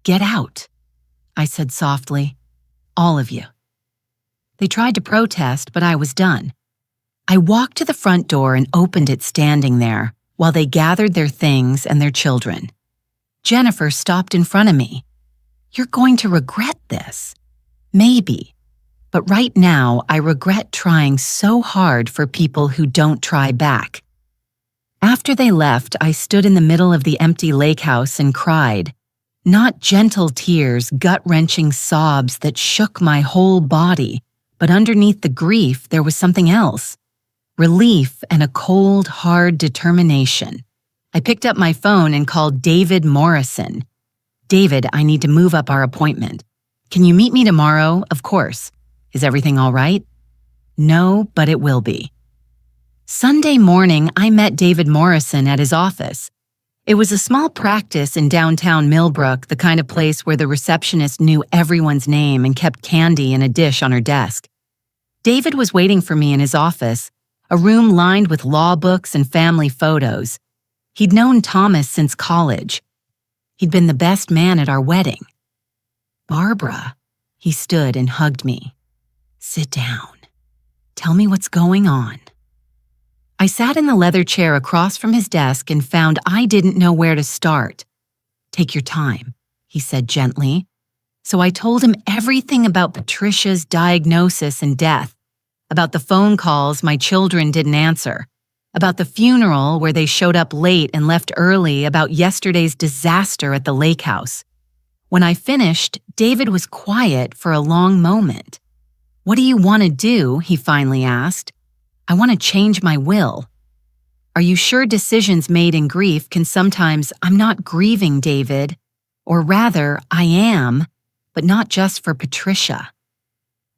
"Get out," I said softly. "All of you." They tried to protest, but I was done. I walked to the front door and opened it standing there while they gathered their things and their children. Jennifer stopped in front of me. "You're going to regret this." "Maybe. But right now, I regret trying so hard for people who don't try back." After they left, I stood in the middle of the empty lake house and cried. Not gentle tears, gut-wrenching sobs that shook my whole body, but underneath the grief, there was something else. Relief and a cold, hard determination. I picked up my phone and called David Morrison. "David, I need to move up our appointment. Can you meet me tomorrow?" "Of course." "Is everything all right?" "No, but it will be." Sunday morning, I met David Morrison at his office. It was a small practice in downtown Millbrook, the kind of place where the receptionist knew everyone's name and kept candy in a dish on her desk. David was waiting for me in his office, a room lined with law books and family photos. He'd known Thomas since college. He'd been the best man at our wedding. "Barbara," he stood and hugged me. "Sit down. Tell me what's going on." I sat in the leather chair across from his desk and found I didn't know where to start. "Take your time," he said gently. So I told him everything about Patricia's diagnosis and death, about the phone calls my children didn't answer, about the funeral where they showed up late and left early, about yesterday's disaster at the lake house. When I finished, David was quiet for a long moment. "What do you want to do?" he finally asked. "I want to change my will." "Are you sure decisions made in grief can sometimes—" "I'm not grieving, David. Or rather, I am, but not just for Patricia.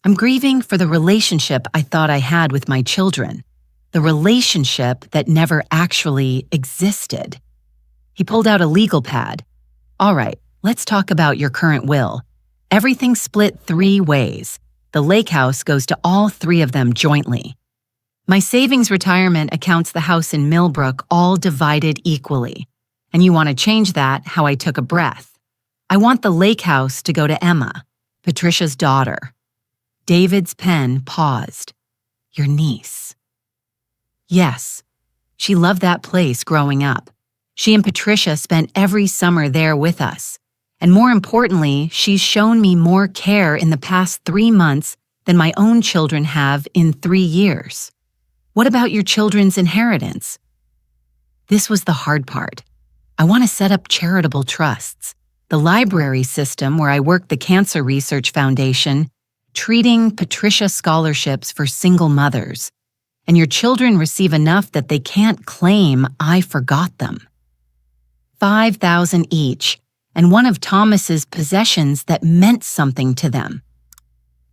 I'm grieving for the relationship I thought I had with my children, the relationship that never actually existed." He pulled out a legal pad. "All right, let's talk about your current will. Everything's split 3 ways. The lake house goes to all 3 of them jointly. My savings retirement accounts the house in Millbrook all divided equally. And you want to change that?" How I took a breath. "I want the lake house to go to Emma, Patricia's daughter." David's pen paused. "Your niece." "Yes. She loved that place growing up. She and Patricia spent every summer there with us. And more importantly, she's shown me more care in the past 3 months than my own children have in 3 years. What about your children's inheritance? This was the hard part. I want to set up charitable trusts. The library system where I work the Cancer Research Foundation, treating Patricia scholarships for single mothers. And your children receive enough that they can't claim I forgot them. $5,000 each, and one of Thomas's possessions that meant something to them.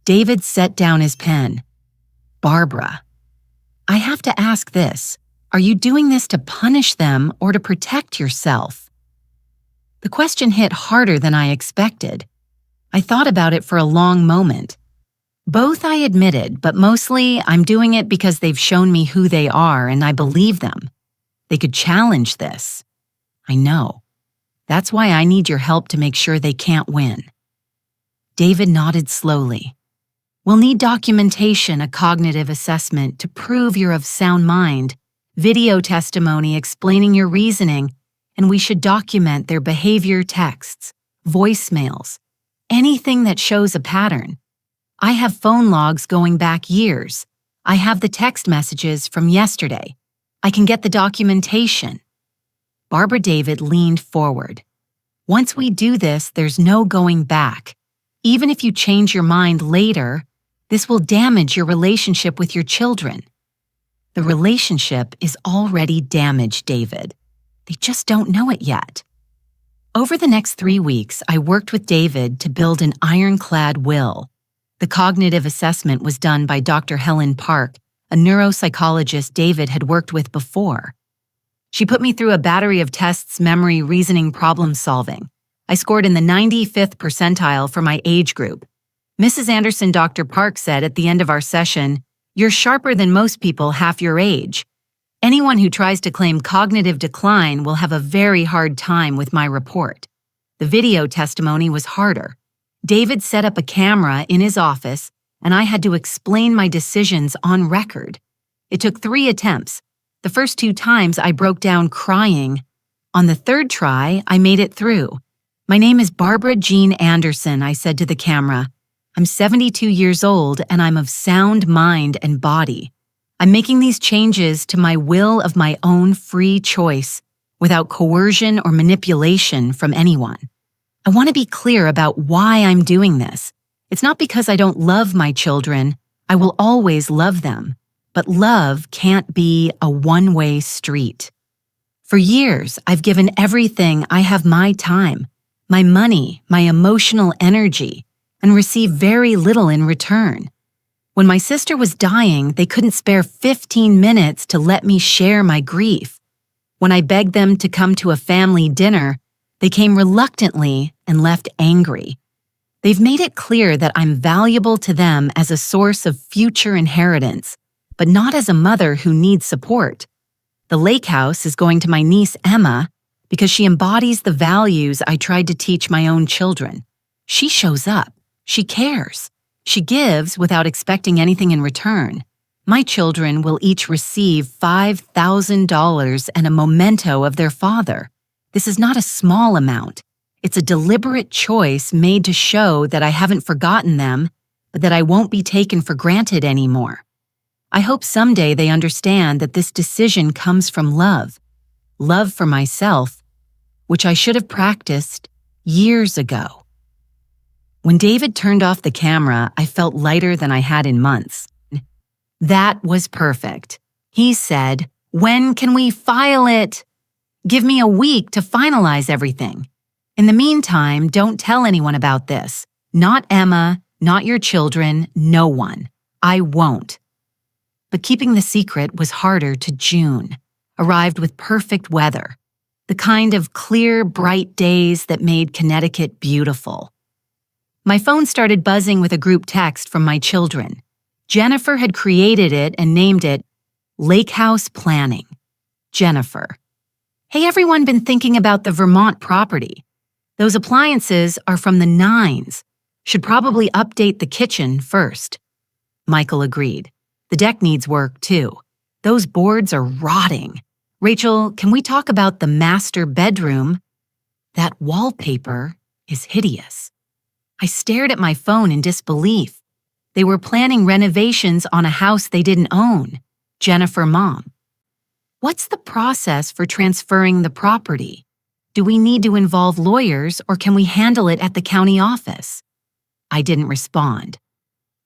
David set down his pen. Barbara, I have to ask this. Are you doing this to punish them or to protect yourself? The question hit harder than I expected. I thought about it for a long moment. Both, I admitted, but mostly I'm doing it because they've shown me who they are and I believe them. They could challenge this. I know. That's why I need your help to make sure they can't win. David nodded slowly. We'll need documentation, a cognitive assessment to prove you're of sound mind, video testimony explaining your reasoning, and we should document their behavior texts, voicemails, anything that shows a pattern. I have phone logs going back years. I have the text messages from yesterday. I can get the documentation. Barbara David leaned forward. Once we do this, there's no going back. Even if you change your mind later, this will damage your relationship with your children. The relationship is already damaged, David. They just don't know it yet. Over the next 3 weeks, I worked with David to build an ironclad will. The cognitive assessment was done by Dr. Helen Park, a neuropsychologist David had worked with before. She put me through a battery of tests, memory, reasoning, problem solving. I scored in the 95th percentile for my age group. Mrs. Anderson, Dr. Park said at the end of our session, "You're sharper than most people half your age. Anyone who tries to claim cognitive decline will have a very hard time with my report." The video testimony was harder. David set up a camera in his office, and I had to explain my decisions on record. It took 3 attempts. The first 2 times I broke down crying. On the 3rd try, I made it through. "My name is Barbara Jean Anderson," I said to the camera. "I'm 72 years old and I'm of sound mind and body. I'm making these changes to my will of my own free choice, without coercion or manipulation from anyone. I want to be clear about why I'm doing this. It's not because I don't love my children. I will always love them. But love can't be a one-way street. For years, I've given everything. I have my time, my money, my emotional energy, and receive very little in return. When my sister was dying, they couldn't spare 15 minutes to let me share my grief. When I begged them to come to a family dinner, they came reluctantly and left angry. They've made it clear that I'm valuable to them as a source of future inheritance, but not as a mother who needs support. The lake house is going to my niece Emma because she embodies the values I tried to teach my own children. She shows up. She cares. She gives without expecting anything in return. My children will each receive $5,000 and a memento of their father. This is not a small amount. It's a deliberate choice made to show that I haven't forgotten them, but that I won't be taken for granted anymore. I hope someday they understand that this decision comes from love. Love for myself, which I should have practiced years ago. When David turned off the camera, I felt lighter than I had in months. That was perfect. He said, "When can we file it? Give me a week to finalize everything. In the meantime, don't tell anyone about this. Not Emma, not your children, no one. I won't." But keeping the secret was harder to June. Arrived with perfect weather. The kind of clear, bright days that made Connecticut beautiful. My phone started buzzing with a group text from my children. Jennifer had created it and named it Lake House Planning. Jennifer. "Hey, everyone been thinking about the Vermont property. Those appliances are from the 9s. Should probably update the kitchen first." Michael agreed. "The deck needs work, too. Those boards are rotting. Rachel, can we talk about the master bedroom? That wallpaper is hideous. I stared at my phone in disbelief. They were planning renovations on a house they didn't own. Jennifer, Mom. What's the process for transferring the property? Do we need to involve lawyers or can we handle it at the county office? I didn't respond.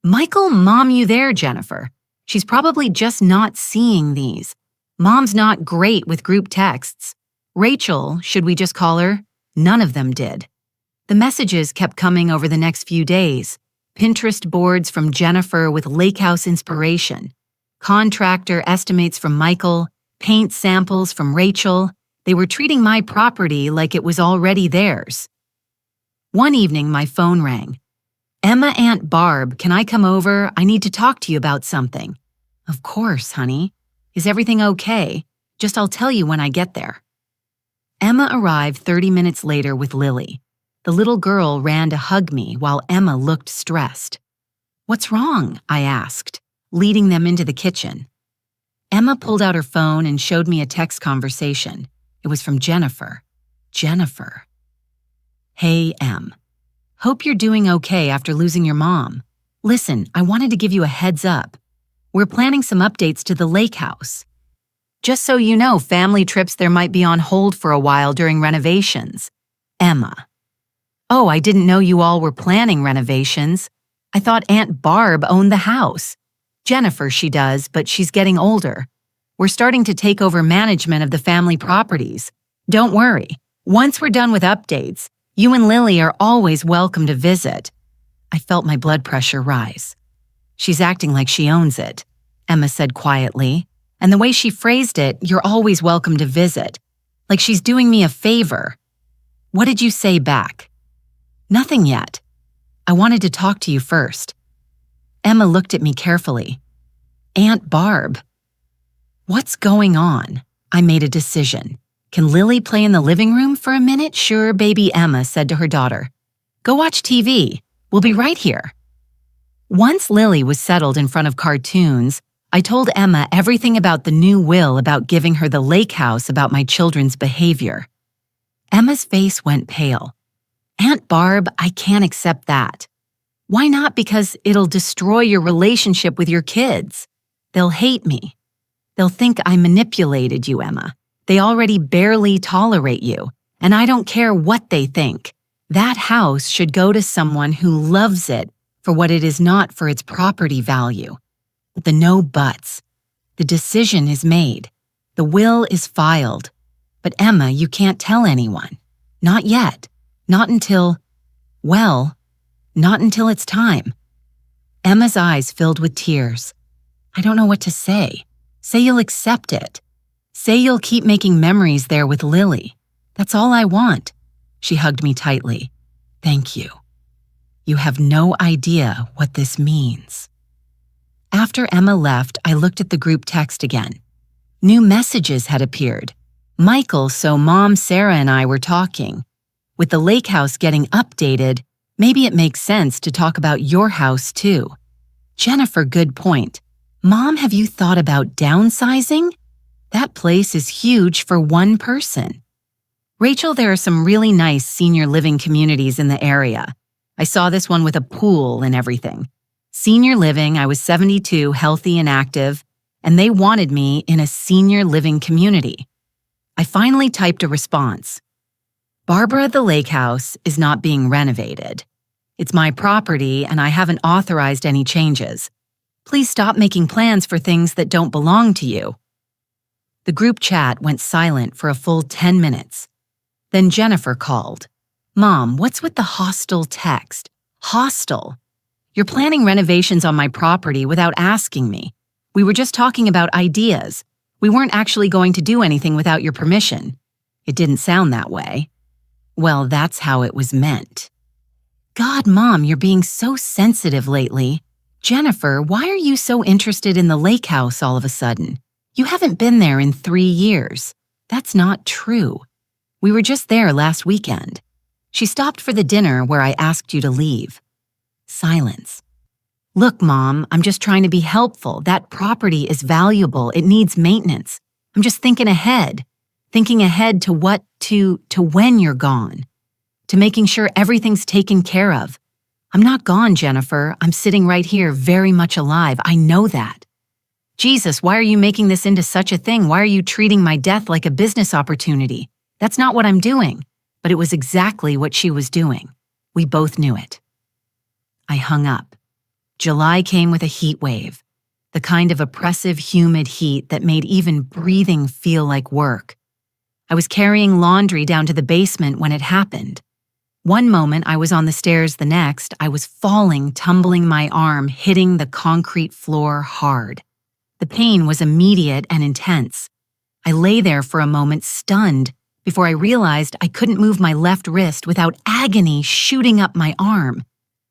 Michael, Mom, you there, Jennifer? She's probably just not seeing these. Mom's not great with group texts. Rachel, should we just call her? None of them did. The messages kept coming over the next few days. Pinterest boards from Jennifer with lake house inspiration. Contractor estimates from Michael. Paint samples from Rachel. They were treating my property like it was already theirs. One evening, my phone rang. Emma, Aunt Barb, can I come over? I need to talk to you about something. Of course, honey. Is everything okay? Just I'll tell you when I get there. Emma arrived 30 minutes later with Lily. The little girl ran to hug me while Emma looked stressed. What's wrong? I asked, leading them into the kitchen. Emma pulled out her phone and showed me a text conversation. It was from Jennifer. Jennifer. Hey, Em. Hope you're doing okay after losing your mom. Listen, I wanted to give you a heads up. We're planning some updates to the lake house. Just so you know, family trips there might be on hold for a while during renovations. Emma. Oh, I didn't know you all were planning renovations. I thought Aunt Barb owned the house. Jennifer, she does, but she's getting older. We're starting to take over management of the family properties. Don't worry. Once we're done with updates, you and Lily are always welcome to visit. I felt my blood pressure rise. She's acting like she owns it, Emma said quietly, and the way she phrased it, you're always welcome to visit, like she's doing me a favor. What did you say back? Nothing yet. I wanted to talk to you first. Emma looked at me carefully. Aunt Barb. What's going on? I made a decision. Can Lily play in the living room for a minute? Sure, baby, Emma said to her daughter. Go watch TV. We'll be right here. Once Lily was settled in front of cartoons, I told Emma everything about the new will about giving her the lake house about my children's behavior. Emma's face went pale. Aunt Barb, I can't accept that. Why not? Because it'll destroy your relationship with your kids. They'll hate me. They'll think I manipulated you, Emma. They already barely tolerate you, and I don't care what they think. That house should go to someone who loves it for what it is, not for its property value. But the no buts. The decision is made. The will is filed. But Emma, you can't tell anyone. Not yet. Not until, well, not until it's time. Emma's eyes filled with tears. I don't know what to say. Say you'll accept it. Say you'll keep making memories there with Lily. That's all I want. She hugged me tightly. Thank you. You have no idea what this means. After Emma left, I looked at the group text again. New messages had appeared. Michael, so Mom, Sarah, and I were talking. With the lake house getting updated, maybe it makes sense to talk about your house too. Jennifer, good point. Mom, have you thought about downsizing? That place is huge for one person. Rachel, there are some really nice senior living communities in the area. I saw this one with a pool and everything. Senior living, I was 72, healthy and active, and they wanted me in a senior living community. I finally typed a response. Barbara, the lake house is not being renovated. It's my property and I haven't authorized any changes. Please stop making plans for things that don't belong to you. The group chat went silent for a full 10 minutes. Then Jennifer called. Mom, what's with the hostile text? Hostile? You're planning renovations on my property without asking me. We were just talking about ideas. We weren't actually going to do anything without your permission. It didn't sound that way. Well, that's how it was meant. God, Mom, you're being so sensitive lately. Jennifer, why are you so interested in the lake house all of a sudden? You haven't been there in 3 years. That's not true. We were just there last weekend. She stopped for the dinner where I asked you to leave. Silence. Look, Mom, I'm just trying to be helpful. That property is valuable. It needs maintenance. I'm just thinking ahead to what, to when you're gone, to making sure everything's taken care of. I'm not gone, Jennifer. I'm sitting right here, very much alive. I know that. Jesus, why are you making this into such a thing? Why are you treating my death like a business opportunity? That's not what I'm doing. But it was exactly what she was doing. We both knew it. I hung up. July came with a heat wave, the kind of oppressive, humid heat that made even breathing feel like work. I was carrying laundry down to the basement when it happened. One moment I was on the stairs, the next I was falling, tumbling my arm, hitting the concrete floor hard. The pain was immediate and intense. I lay there for a moment, stunned, before I realized I couldn't move my left wrist without agony shooting up my arm.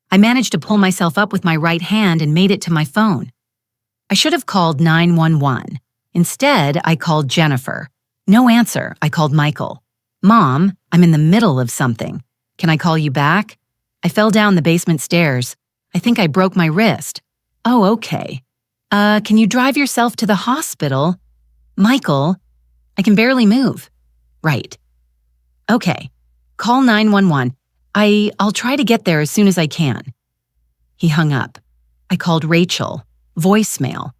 I managed to pull myself up with my right hand and made it to my phone. I should have called 911. Instead, I called Jennifer. No answer. I called Michael. Mom, I'm in the middle of something. Can I call you back? I fell down the basement stairs. I think I broke my wrist. Oh, okay. Can you drive yourself to the hospital? Michael, I can barely move. Right. Okay. Call 911. I'll try to get there as soon as I can. He hung up. I called Rachel. Voicemail.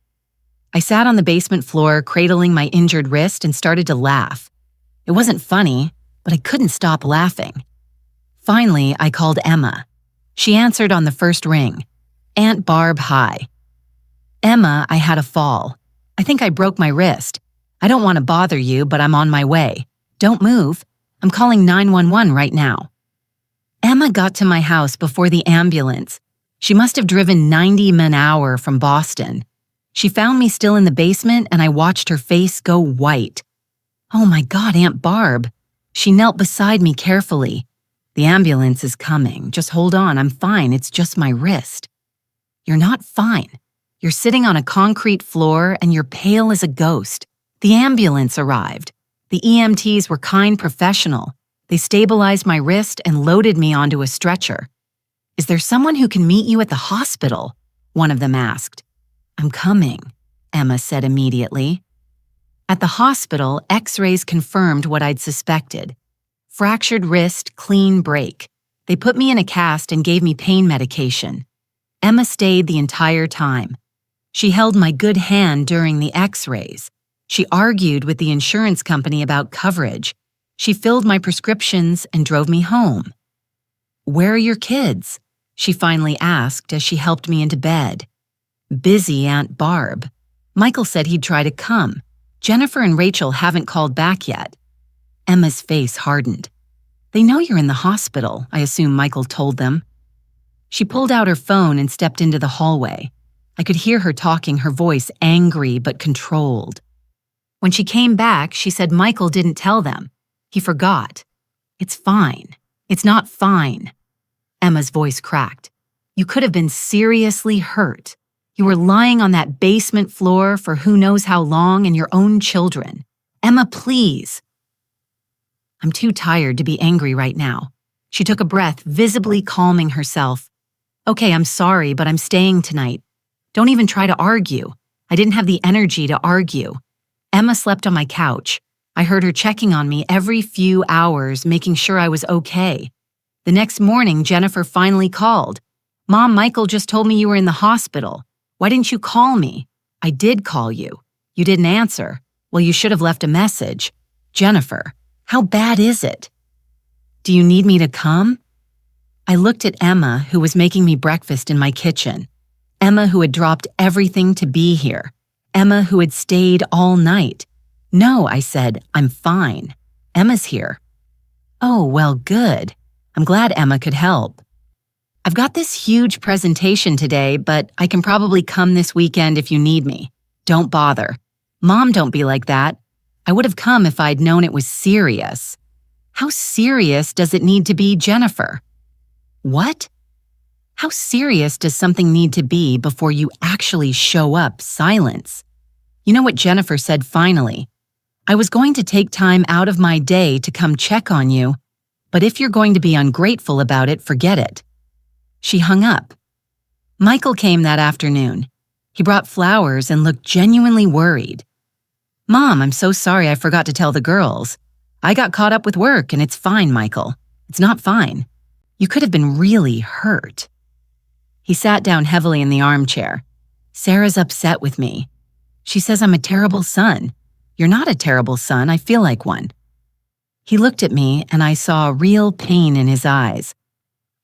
I sat on the basement floor, cradling my injured wrist, and started to laugh. It wasn't funny, but I couldn't stop laughing. Finally, I called Emma. She answered on the first ring. Aunt Barb, hi. Emma, I had a fall. I think I broke my wrist. I don't want to bother you, but I'm on my way. Don't move. I'm calling 911 right now. Emma got to my house before the ambulance. She must have driven 90 an hour from Boston. She found me still in the basement, and I watched her face go white. Oh my God, Aunt Barb. She knelt beside me carefully. The ambulance is coming. Just hold on, I'm fine. It's just my wrist. You're not fine. You're sitting on a concrete floor and you're pale as a ghost. The ambulance arrived. The EMTs were kind professional. They stabilized my wrist and loaded me onto a stretcher. Is there someone who can meet you at the hospital? One of them asked. I'm coming, Emma said immediately. At the hospital, X-rays confirmed what I'd suspected. Fractured wrist, clean break. They put me in a cast and gave me pain medication. Emma stayed the entire time. She held my good hand during the X-rays. She argued with the insurance company about coverage. She filled my prescriptions and drove me home. Where are your kids? She finally asked as she helped me into bed. Busy, Aunt Barb. Michael said he'd try to come. Jennifer and Rachel haven't called back yet. Emma's face hardened. They know you're in the hospital, I assume Michael told them. She pulled out her phone and stepped into the hallway. I could hear her talking, her voice angry but controlled. When she came back, she said Michael didn't tell them. He forgot. It's fine. It's not fine. Emma's voice cracked. You could have been seriously hurt. You were lying on that basement floor for who knows how long and your own children. Emma, please. I'm too tired to be angry right now. She took a breath, visibly calming herself. Okay, I'm sorry, but I'm staying tonight. Don't even try to argue. I didn't have the energy to argue. Emma slept on my couch. I heard her checking on me every few hours, making sure I was okay. The next morning, Jennifer finally called. Mom, Michael just told me you were in the hospital. Why didn't you call me? I did call you. You didn't answer. Well, you should have left a message. Jennifer, how bad is it? Do you need me to come? I looked at Emma, who was making me breakfast in my kitchen. Emma, who had dropped everything to be here. Emma, who had stayed all night. No, I said, I'm fine. Emma's here. Oh, well, good. I'm glad Emma could help. I've got this huge presentation today, but I can probably come this weekend if you need me. Don't bother. Mom, don't be like that. I would have come if I'd known it was serious. How serious does it need to be, Jennifer? What? How serious does something need to be before you actually show up? Silence. You know what Jennifer said finally? I was going to take time out of my day to come check on you, but if you're going to be ungrateful about it, forget it. She hung up. Michael came that afternoon. He brought flowers and looked genuinely worried. "Mom, I'm so sorry I forgot to tell the girls. I got caught up with work and it's fine, Michael. It's not fine. You could have been really hurt." He sat down heavily in the armchair. "Sarah's upset with me. She says I'm a terrible son. You're not a terrible son, I feel like one." He looked at me and I saw real pain in his eyes.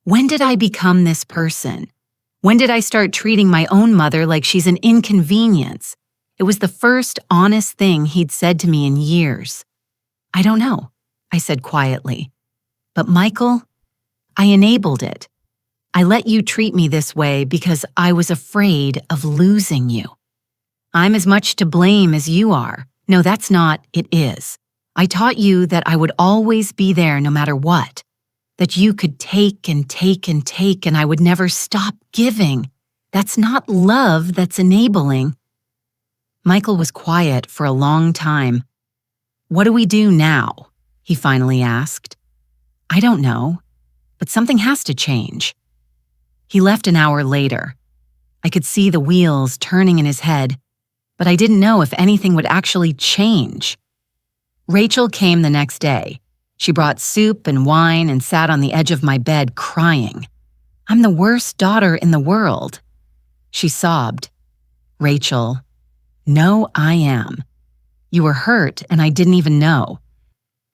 When did I become this person? When did I start treating my own mother like she's an inconvenience? It was the first honest thing he'd said to me in years. "I don't know," I said quietly. "But Michael, I enabled it. I let you treat me this way because I was afraid of losing you. I'm as much to blame as you are. No, that's not, it is. I taught you that I would always be there no matter what, that you could take and take and take and I would never stop giving. That's not love, that's enabling." Michael was quiet for a long time. "What do we do now?" he finally asked. "I don't know, but something has to change." He left an hour later. I could see the wheels turning in his head, but I didn't know if anything would actually change. Rachel came the next day. She brought soup and wine and sat on the edge of my bed crying. "I'm the worst daughter in the world." She sobbed. "Rachel, no, I am. You were hurt and I didn't even know.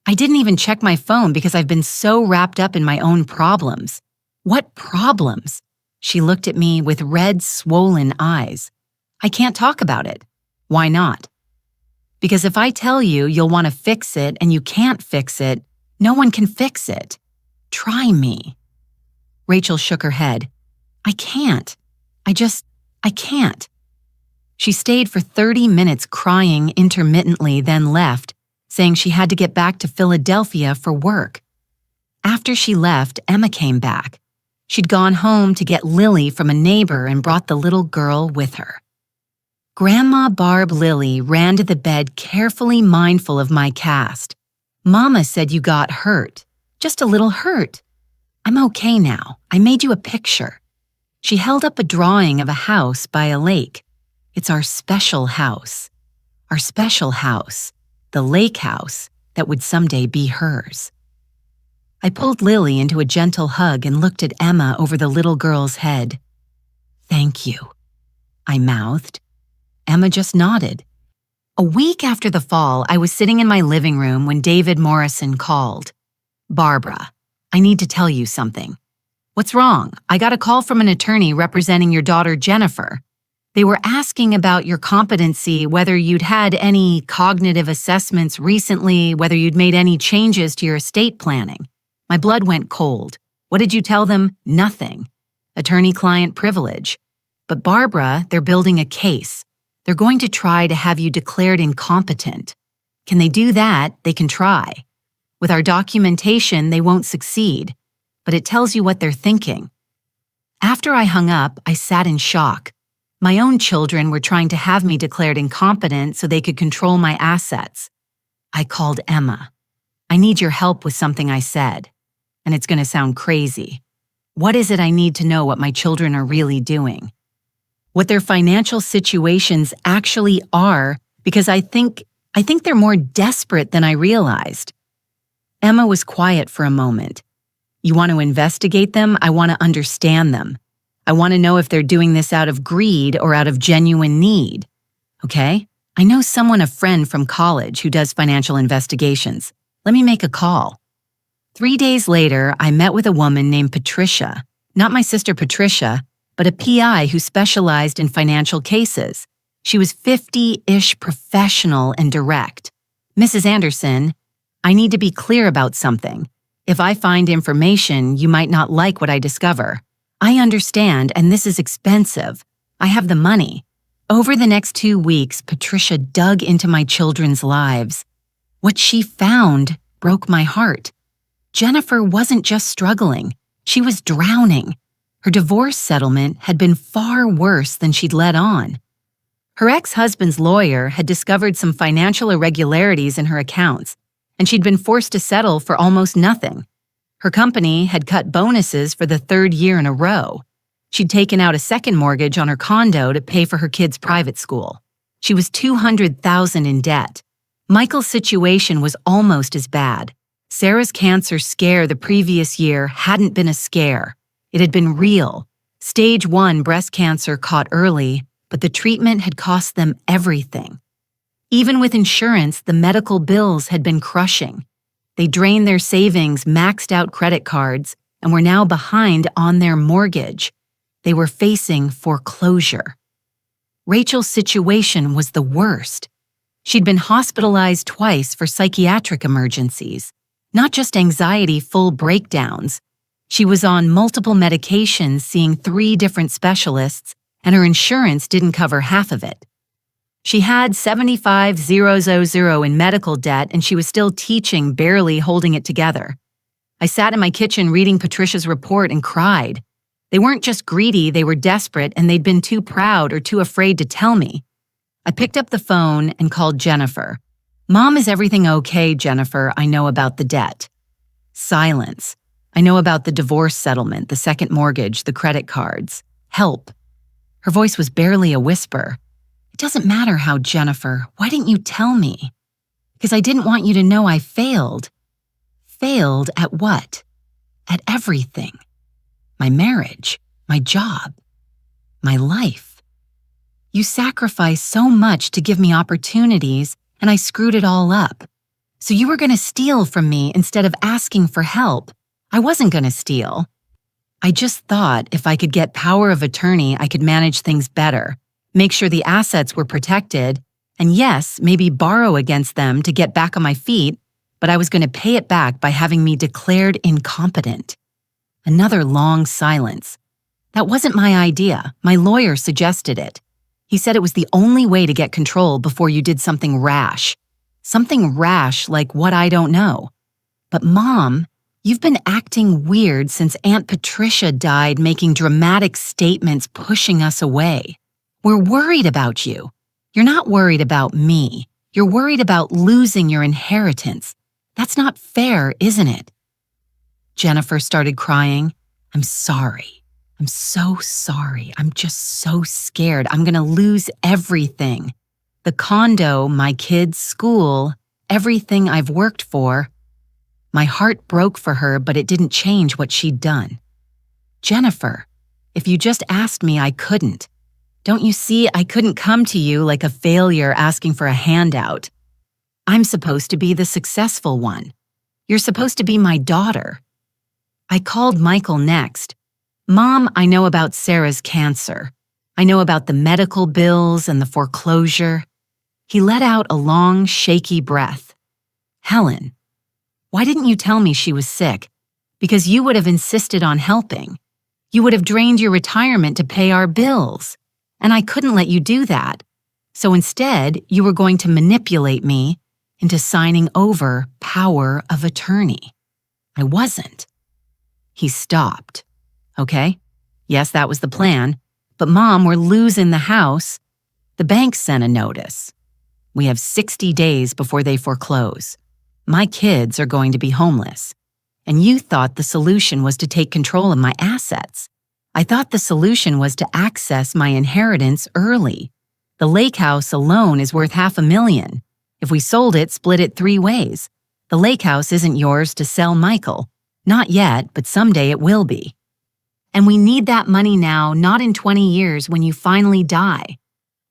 I didn't even check my phone because I've been so wrapped up in my own problems." "What problems?" She looked at me with red, swollen eyes. "I can't talk about it." "Why not?" "Because if I tell you, you'll want to fix it and you can't fix it. No one can fix it. Try me." Rachel shook her head. "I can't. I can't." She stayed for 30 minutes crying intermittently, then left, saying she had to get back to Philadelphia for work. After she left, Emma came back. She'd gone home to get Lily from a neighbor and brought the little girl with her. Grandma Barb Lily ran to the bed carefully mindful of my cast. "Mama said you got hurt. Just a little hurt. I'm okay now. I made you a picture." She held up a drawing of a house by a lake. "It's our special house. Our special house. The lake house that would someday be hers." I pulled Lily into a gentle hug and looked at Emma over the little girl's head. "Thank you," I mouthed. Emma just nodded. A week after the fall, I was sitting in my living room when David Morrison called. "Barbara, I need to tell you something." "What's wrong?" "I got a call from an attorney representing your daughter Jennifer. They were asking about your competency, whether you'd had any cognitive assessments recently, whether you'd made any changes to your estate planning." My blood went cold. "What did you tell them?" "Nothing. Attorney-client privilege." "But Barbara, they're building a case. They're going to try to have you declared incompetent. Can they do that? They can try. With our documentation, they won't succeed, but it tells you what they're thinking." After I hung up, I sat in shock. My own children were trying to have me declared incompetent so they could control my assets. I called Emma. "I need your help with something," I said. And it's going to sound crazy. What is it I need to know what my children are really doing? What their financial situations actually are, because I think they're more desperate than I realized. Emma was quiet for a moment. "You want to investigate them? I want to understand them. I want to know if they're doing this out of greed or out of genuine need. Okay? I know someone, a friend from college, who does financial investigations. Let me make a call." 3 days later, I met with a woman named Patricia, not my sister Patricia, but a PI who specialized in financial cases. She was 50-ish, professional and direct. "Mrs. Anderson, I need to be clear about something. If I find information, you might not like what I discover. I understand, and this is expensive. I have the money." Over the next 2 weeks, Patricia dug into my children's lives. What she found broke my heart. Jennifer wasn't just struggling, she was drowning. Her divorce settlement had been far worse than she'd let on. Her ex-husband's lawyer had discovered some financial irregularities in her accounts, and she'd been forced to settle for almost nothing. Her company had cut bonuses for the 3rd year in a row. She'd taken out a second mortgage on her condo to pay for her kids' private school. She was $200,000 in debt. Michael's situation was almost as bad. Sarah's cancer scare the previous year hadn't been a scare. It had been real. Stage 1 breast cancer caught early, but the treatment had cost them everything. Even with insurance, the medical bills had been crushing. They drained their savings, maxed out credit cards, and were now behind on their mortgage. They were facing foreclosure. Rachel's situation was the worst. She'd been hospitalized twice for psychiatric emergencies, not just anxiety-full breakdowns. She was on multiple medications, seeing 3 different specialists, and her insurance didn't cover half of it. She had $75,000 in medical debt, and she was still teaching, barely holding it together. I sat in my kitchen reading Patricia's report and cried. They weren't just greedy, they were desperate, and they'd been too proud or too afraid to tell me. I picked up the phone and called Jennifer. "Mom, is everything okay, Jennifer? I know about the debt." Silence. "I know about the divorce settlement, the second mortgage, the credit cards. Help." Her voice was barely a whisper. "It doesn't matter how, Jennifer. Why didn't you tell me?" "Because I didn't want you to know I failed." Failed at what? At everything. My marriage, my job, my life. You sacrificed so much to give me opportunities, and I screwed it all up. So you were going to steal from me instead of asking for help. I wasn't going to steal. I just thought if I could get power of attorney, I could manage things better, make sure the assets were protected, and yes, maybe borrow against them to get back on my feet, but I was going to pay it back by having me declared incompetent. Another long silence. That wasn't my idea. My lawyer suggested it. He said it was the only way to get control before you did something rash. Something rash like what I don't know. But Mom, you've been acting weird since Aunt Patricia died, making dramatic statements pushing us away. We're worried about you. You're not worried about me. You're worried about losing your inheritance. That's not fair, isn't it? Jennifer started crying. "I'm sorry. I'm so sorry. I'm just so scared. I'm going to lose everything. The condo, my kids' school, everything I've worked for." My heart broke for her, but it didn't change what she'd done. "Jennifer, if you just asked me, I couldn't. Don't you see, I couldn't come to you like a failure asking for a handout. I'm supposed to be the successful one. You're supposed to be my daughter." I called Michael next. "Mom, I know about Sarah's cancer. I know about the medical bills and the foreclosure." He let out a long, shaky breath. "Helen, why didn't you tell me she was sick? Because you would have insisted on helping. You would have drained your retirement to pay our bills. And I couldn't let you do that. So instead, you were going to manipulate me into signing over power of attorney. I wasn't." He stopped. "Okay, yes, that was the plan. But Mom, we're losing the house. The bank sent a notice. We have 60 days before they foreclose. My kids are going to be homeless. And you thought the solution was to take control of my assets. I thought the solution was to access my inheritance early. The lake house alone is worth $500,000. If we sold it, split it 3 ways. The lake house isn't yours to sell, Michael. Not yet, but someday it will be. And we need that money now, not in 20 years when you finally die."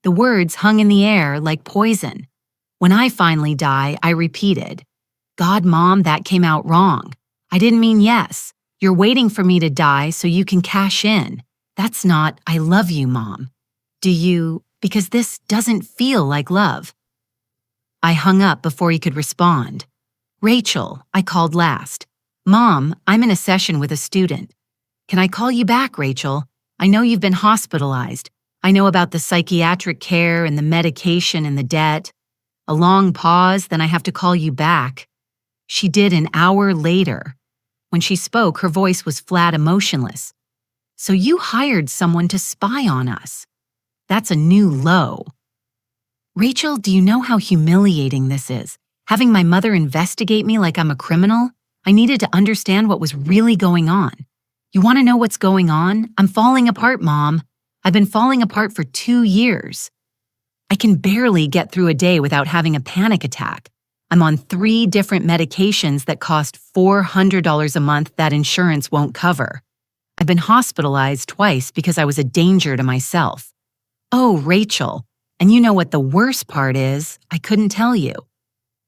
The words hung in the air like poison. When I finally die, I repeated, "God, Mom, that came out wrong. I didn't mean yes. You're waiting for me to die so you can cash in. That's not, I love you, Mom. Do you? Because this doesn't feel like love." I hung up before he could respond. "Rachel," I called last. "Mom, I'm in a session with a student. Can I call you back, Rachel? I know you've been hospitalized. I know about the psychiatric care and the medication and the debt." A long pause, then I have to call you back. She did an hour later. When she spoke, her voice was flat, emotionless. "So you hired someone to spy on us. That's a new low." "Rachel, do you know how humiliating this is? Having my mother investigate me like I'm a criminal? I needed to understand what was really going on. You want to know what's going on? I'm falling apart, Mom. I've been falling apart for 2 years. I can barely get through a day without having a panic attack. I'm on 3 different medications that cost $400 a month that insurance won't cover. I've been hospitalized twice because I was a danger to myself. Oh, Rachel, and you know what the worst part is? I couldn't tell you.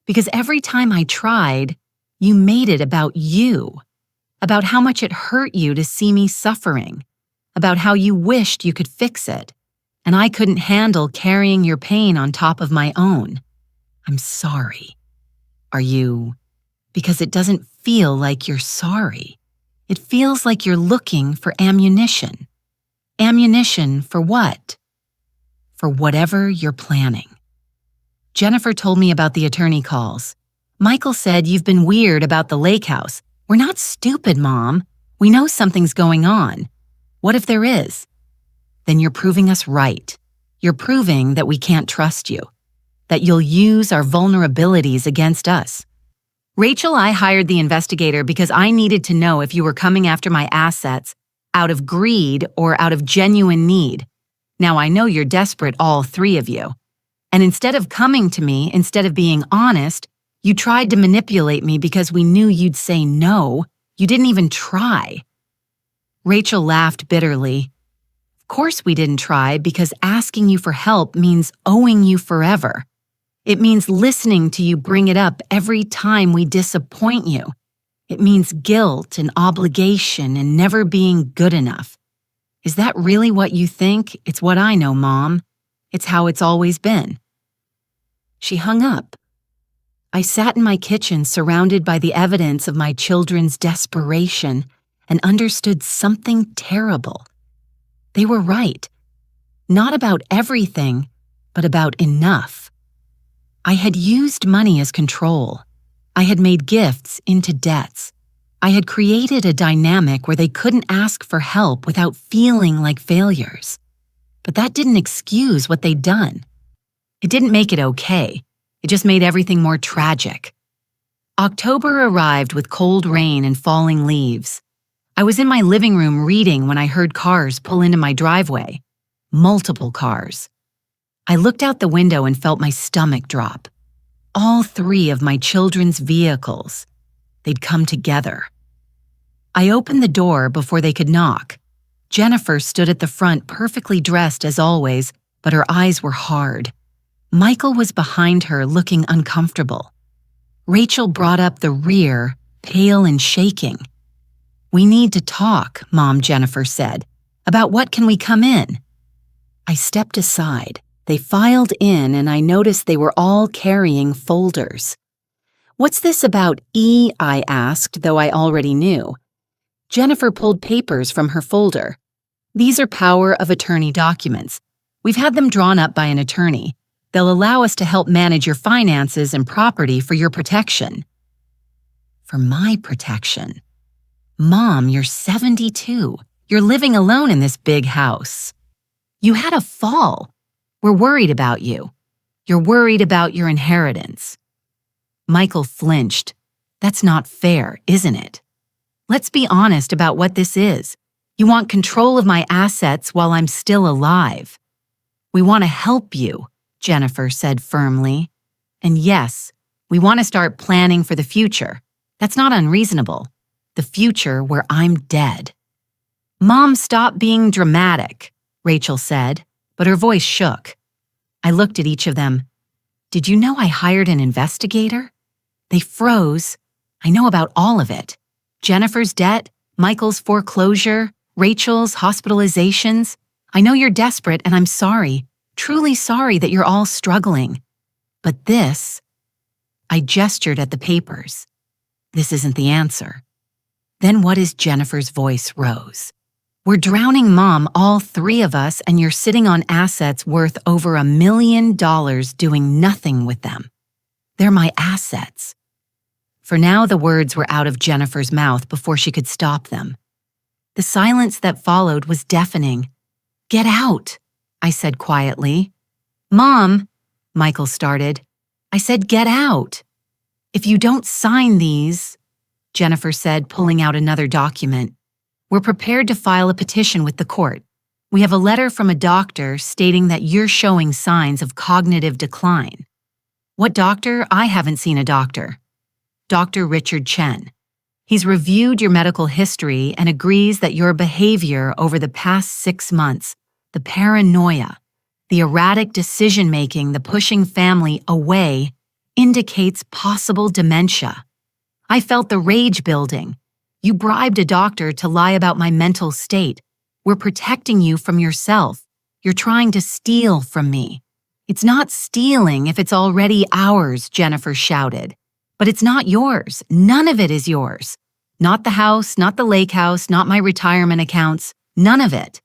Because every time I tried, you made it about you. About how much it hurt you to see me suffering. About how you wished you could fix it. And I couldn't handle carrying your pain on top of my own. I'm sorry. Are you? Because it doesn't feel like you're sorry. It feels like you're looking for ammunition. Ammunition for what? For whatever you're planning. Jennifer told me about the attorney calls. Michael said you've been weird about the lake house. We're not stupid, Mom. We know something's going on. What if there is? Then you're proving us right. You're proving that we can't trust you. That you'll use our vulnerabilities against us. Rachel, I hired the investigator because I needed to know if you were coming after my assets out of greed or out of genuine need. Now I know you're desperate, all 3 of you. And instead of coming to me, instead of being honest, you tried to manipulate me because we knew you'd say no. You didn't even try. Rachel laughed bitterly. Of course we didn't try, because asking you for help means owing you forever. It means listening to you bring it up every time we disappoint you. It means guilt and obligation and never being good enough. Is that really what you think? It's what I know, Mom. It's how it's always been. She hung up. I sat in my kitchen surrounded by the evidence of my children's desperation and understood something terrible. They were right. Not about everything, but about enough. I had used money as control. I had made gifts into debts. I had created a dynamic where they couldn't ask for help without feeling like failures. But that didn't excuse what they'd done. It didn't make it okay. It just made everything more tragic. October arrived with cold rain and falling leaves. I was in my living room reading when I heard cars pull into my driveway. Multiple cars. I looked out the window and felt my stomach drop. All 3 of my children's vehicles. They'd come together. I opened the door before they could knock. Jennifer stood at the front perfectly dressed as always, but her eyes were hard. Michael was behind her looking uncomfortable. Rachel brought up the rear, pale and shaking. We need to talk, Mom, Jennifer said. About what can we come in? I stepped aside. They filed in and I noticed they were all carrying folders. What's this about E? I asked, though I already knew. Jennifer pulled papers from her folder. These are power of attorney documents. We've had them drawn up by an attorney. They'll allow us to help manage your finances and property for your protection. For my protection? Mom, you're 72. You're living alone in this big house. You had a fall. We're worried about you. You're worried about your inheritance. Michael flinched. That's not fair, isn't it? Let's be honest about what this is. You want control of my assets while I'm still alive. We want to help you, Jennifer said firmly. And yes, we want to start planning for the future. That's not unreasonable. The future where I'm dead. Mom, stop being dramatic, Rachel said, but her voice shook. I looked at each of them. Did you know I hired an investigator? They froze. I know about all of it. Jennifer's debt, Michael's foreclosure, Rachel's hospitalizations. I know you're desperate and I'm sorry, truly sorry that you're all struggling. But this, I gestured at the papers. This isn't the answer. Then what is Jennifer's voice rose. We're drowning, Mom, all 3 of us, and you're sitting on assets worth over $1 million doing nothing with them. They're my assets. For now, the words were out of Jennifer's mouth before she could stop them. The silence that followed was deafening. Get out, I said quietly. Mom, Michael started. I said get out. If you don't sign these, Jennifer said, pulling out another document, we're prepared to file a petition with the court. We have a letter from a doctor stating that you're showing signs of cognitive decline. What doctor? I haven't seen a doctor. Dr. Richard Chen. He's reviewed your medical history and agrees that your behavior over the past 6 months, the paranoia, the erratic decision-making, the pushing family away, indicates possible dementia. I felt the rage building. You bribed a doctor to lie about my mental state. We're protecting you from yourself. You're trying to steal from me. It's not stealing if it's already ours, Jennifer shouted. But it's not yours. None of it is yours. Not the house, not the lake house, not my retirement accounts. None of it.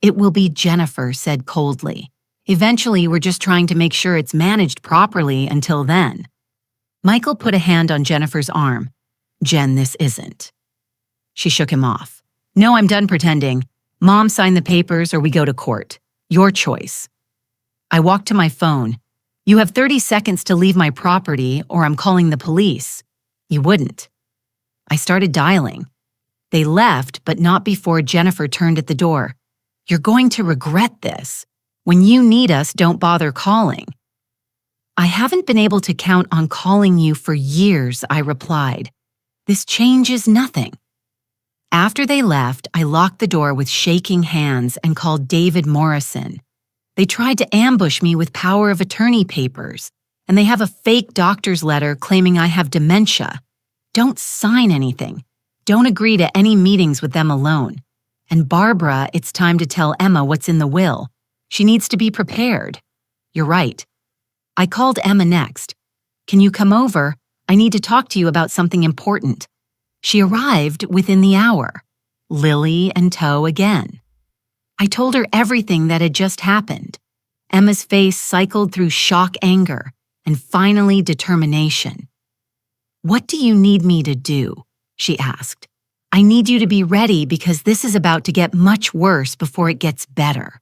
It will be, Jennifer said coldly. Eventually, we're just trying to make sure it's managed properly until then. Michael put a hand on Jennifer's arm. Jen, this isn't. She shook him off. No, I'm done pretending. Mom, sign the papers or we go to court. Your choice. I walked to my phone. You have 30 seconds to leave my property or I'm calling the police. You wouldn't. I started dialing. They left, but not before Jennifer turned at the door. You're going to regret this. When you need us, don't bother calling. I haven't been able to count on calling you for years, I replied. This changes nothing. After they left, I locked the door with shaking hands and called David Morrison. They tried to ambush me with power of attorney papers, and they have a fake doctor's letter claiming I have dementia. Don't sign anything. Don't agree to any meetings with them alone. And Barbara, it's time to tell Emma what's in the will. She needs to be prepared. You're right. I called Emma next. Can you come over? I need to talk to you about something important. She arrived within the hour. Lily in tow again. I told her everything that had just happened. Emma's face cycled through shock, anger, and finally determination. What do you need me to do? She asked. I need you to be ready because this is about to get much worse before it gets better.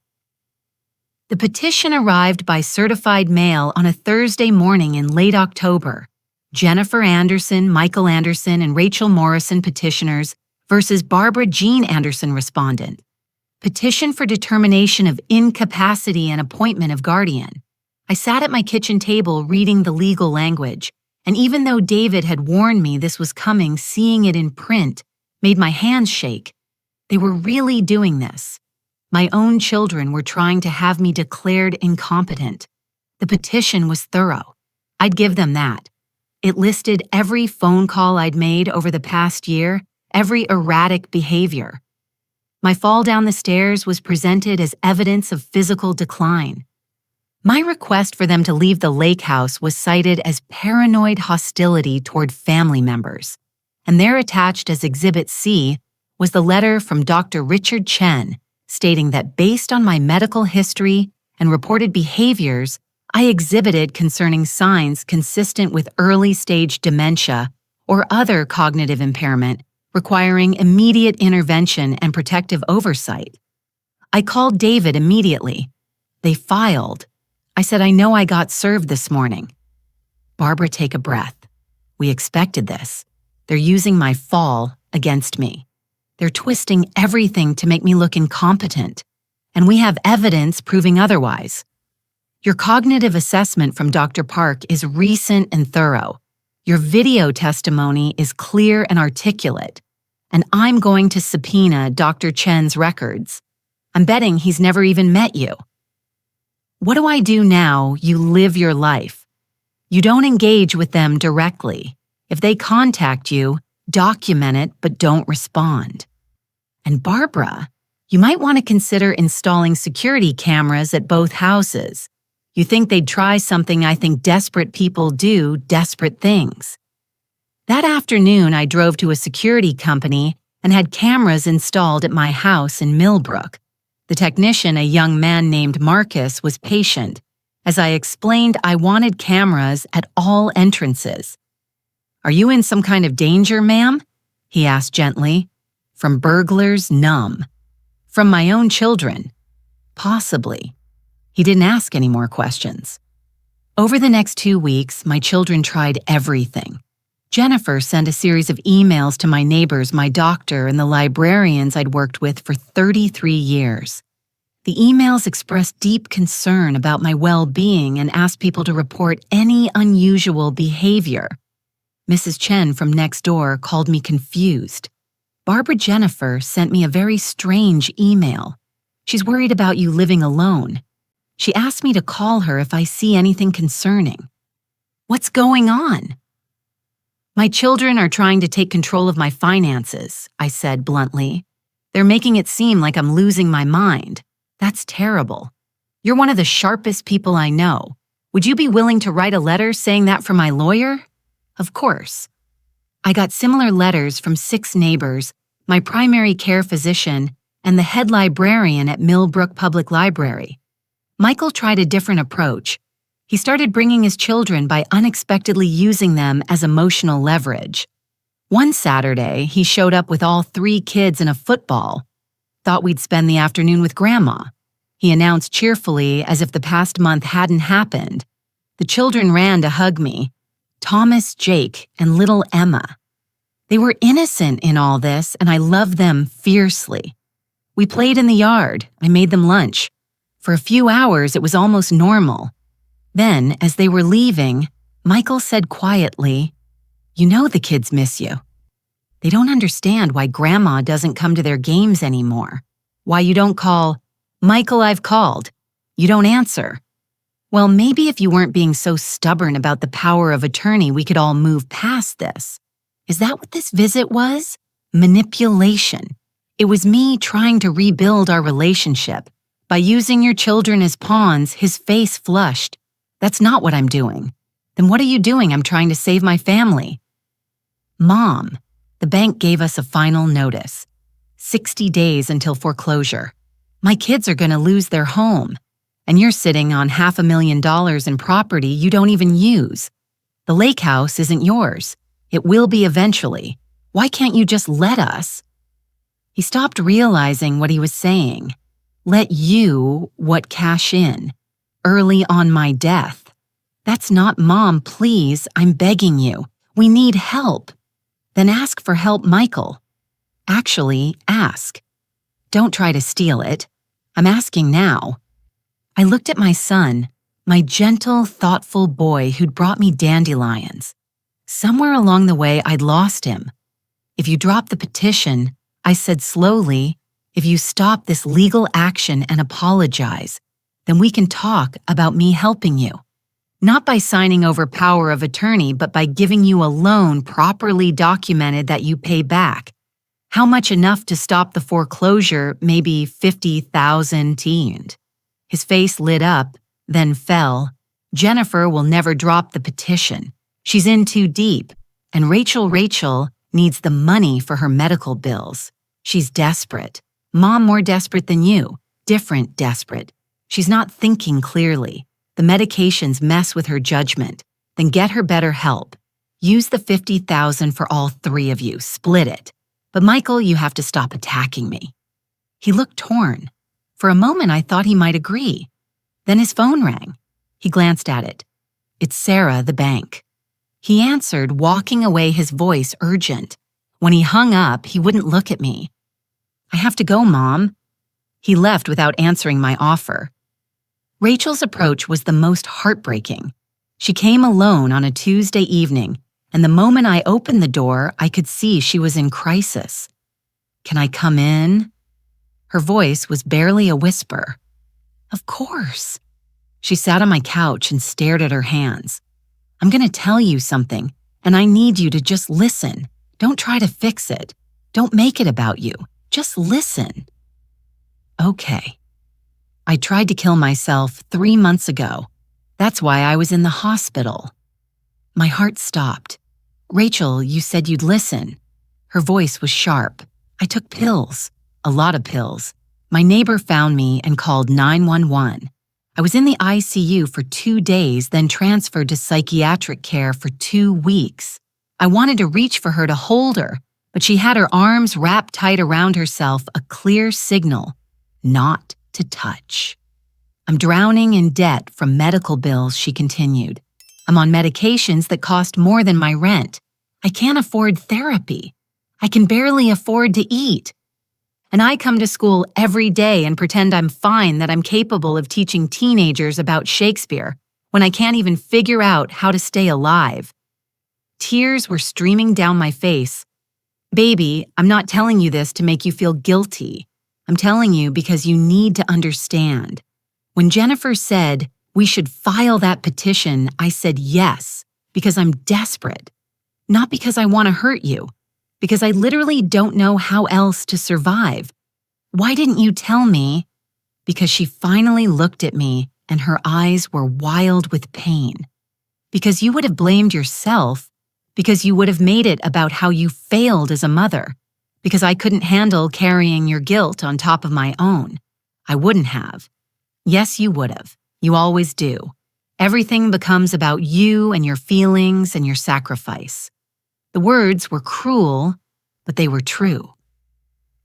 The petition arrived by certified mail on a Thursday morning in late October. Jennifer Anderson, Michael Anderson, and Rachel Morrison petitioners versus Barbara Jean Anderson respondent. Petition for determination of incapacity and appointment of guardian. I sat at my kitchen table reading the legal language, and even though David had warned me this was coming, seeing it in print made my hands shake. They were really doing this. My own children were trying to have me declared incompetent. The petition was thorough. I'd give them that. It listed every phone call I'd made over the past year, every erratic behavior. My fall down the stairs was presented as evidence of physical decline. My request for them to leave the lake house was cited as paranoid hostility toward family members, and there attached as Exhibit C was the letter from Dr. Richard Chen stating that based on my medical history and reported behaviors I exhibited concerning signs consistent with early-stage dementia or other cognitive impairment requiring immediate intervention and protective oversight. I called David immediately. They filed. I said, I know I got served this morning. Barbara, take a breath. We expected this. They're using my fall against me. They're twisting everything to make me look incompetent, and we have evidence proving otherwise. Your cognitive assessment from Dr. Park is recent and thorough. Your video testimony is clear and articulate, and I'm going to subpoena Dr. Chen's records. I'm betting he's never even met you. What do I do now? You live your life. You don't engage with them directly. If they contact you, document it, but don't respond. And Barbara, you might want to consider installing security cameras at both houses. You think they'd try something I think desperate people do, desperate things. That afternoon, I drove to a security company and had cameras installed at my house in Millbrook. The technician, a young man named Marcus, was patient. As I explained, I wanted cameras at all entrances. Are you in some kind of danger, ma'am? He asked gently. From burglars? Numb. From my own children? Possibly. He didn't ask any more questions. Over the next 2 weeks, my children tried everything. Jennifer sent a series of emails to my neighbors, my doctor, and the librarians I'd worked with for 33 years. The emails expressed deep concern about my well-being and asked people to report any unusual behavior. Mrs. Chen from next door called me confused. Barbara Jennifer sent me a very strange email. She's worried about you living alone. She asked me to call her if I see anything concerning. What's going on? My children are trying to take control of my finances, I said bluntly. They're making it seem like I'm losing my mind. That's terrible. You're one of the sharpest people I know. Would you be willing to write a letter saying that for my lawyer? Of course. I got similar letters from 6 neighbors, my primary care physician, and the head librarian at Millbrook Public Library. Michael tried a different approach. He started bringing his children by unexpectedly using them as emotional leverage. One Saturday, he showed up with all 3 kids in a football. Thought we'd spend the afternoon with Grandma. He announced cheerfully as if the past month hadn't happened. The children ran to hug me. Thomas, Jake, and little Emma. They were innocent in all this, and I loved them fiercely. We played in the yard. I made them lunch. For a few hours, it was almost normal. Then, as they were leaving, Michael said quietly, "You know the kids miss you. They don't understand why Grandma doesn't come to their games anymore. Why you don't call, 'Michael, I've called.' You don't answer. Well, maybe if you weren't being so stubborn about the power of attorney, we could all move past this." Is that what this visit was? Manipulation. It was me trying to rebuild our relationship. By using your children as pawns, his face flushed. That's not what I'm doing. Then what are you doing? I'm trying to save my family. Mom, the bank gave us a final notice. 60 days until foreclosure. My kids are going to lose their home. And you're sitting on $500,000 in property you don't even use. The lake house isn't yours. It will be eventually. Why can't you just let us? He stopped realizing what he was saying. Let you what cash in. Early on my death. That's not Mom, please, I'm begging you. We need help. Then ask for help, Michael. Actually, ask. Don't try to steal it. I'm asking now. I looked at my son, my gentle, thoughtful boy who'd brought me dandelions. Somewhere along the way, I'd lost him. If you drop the petition, I said slowly, if you stop this legal action and apologize, then we can talk about me helping you. Not by signing over power of attorney, but by giving you a loan properly documented that you pay back. How much enough to stop the foreclosure? Maybe 50,000 teened. His face lit up, then fell. Jennifer will never drop the petition. She's in too deep, and Rachel needs the money for her medical bills. She's desperate. Mom more desperate than you. Different desperate. She's not thinking clearly. The medications mess with her judgment. Then get her better help. Use the 50,000 for all 3 of you. Split it. But Michael, you have to stop attacking me. He looked torn. For a moment, I thought he might agree. Then his phone rang. He glanced at it. It's Sarah, the bank. He answered, walking away, his voice urgent. When he hung up, he wouldn't look at me. I have to go, Mom. He left without answering my offer. Rachel's approach was the most heartbreaking. She came alone on a Tuesday evening, and the moment I opened the door, I could see she was in crisis. Can I come in? Her voice was barely a whisper. Of course. She sat on my couch and stared at her hands. I'm going to tell you something, and I need you to just listen. Don't try to fix it. Don't make it about you. Just listen. Okay. I tried to kill myself 3 months ago. That's why I was in the hospital. My heart stopped. Rachel, you said you'd listen. Her voice was sharp. I took pills. A lot of pills. My neighbor found me and called 911. I was in the ICU for 2 days, then transferred to psychiatric care for 2 weeks. I wanted to reach for her to hold her, but she had her arms wrapped tight around herself, a clear signal not to touch. I'm drowning in debt from medical bills, she continued. I'm on medications that cost more than my rent. I can't afford therapy. I can barely afford to eat. And I come to school every day and pretend I'm fine, that I'm capable of teaching teenagers about Shakespeare when I can't even figure out how to stay alive. Tears were streaming down my face. Baby, I'm not telling you this to make you feel guilty. I'm telling you because you need to understand. When Jennifer said we should file that petition, I said yes, because I'm desperate. Not because I want to hurt you, because I literally don't know how else to survive. Why didn't you tell me? Because she finally looked at me and her eyes were wild with pain. Because you would have blamed yourself. Because you would have made it about how you failed as a mother. Because I couldn't handle carrying your guilt on top of my own. I wouldn't have. Yes, you would have. You always do. Everything becomes about you and your feelings and your sacrifice. The words were cruel, but they were true.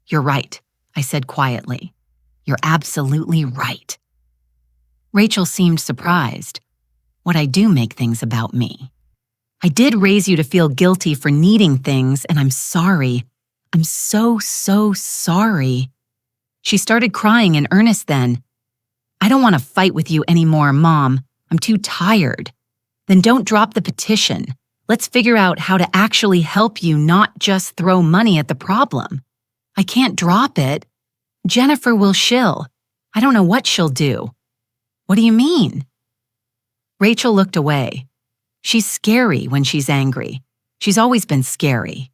You're right, I said quietly. You're absolutely right. Rachel seemed surprised. Would I do make things about me? I did raise you to feel guilty for needing things, and I'm sorry. I'm so sorry. She started crying in earnest then. I don't want to fight with you anymore, Mom. I'm too tired. Then don't drop the petition. Let's figure out how to actually help you, not just throw money at the problem. I can't drop it. Jennifer will shill. I don't know what she'll do. What do you mean? Rachel looked away. She's scary when she's angry. She's always been scary.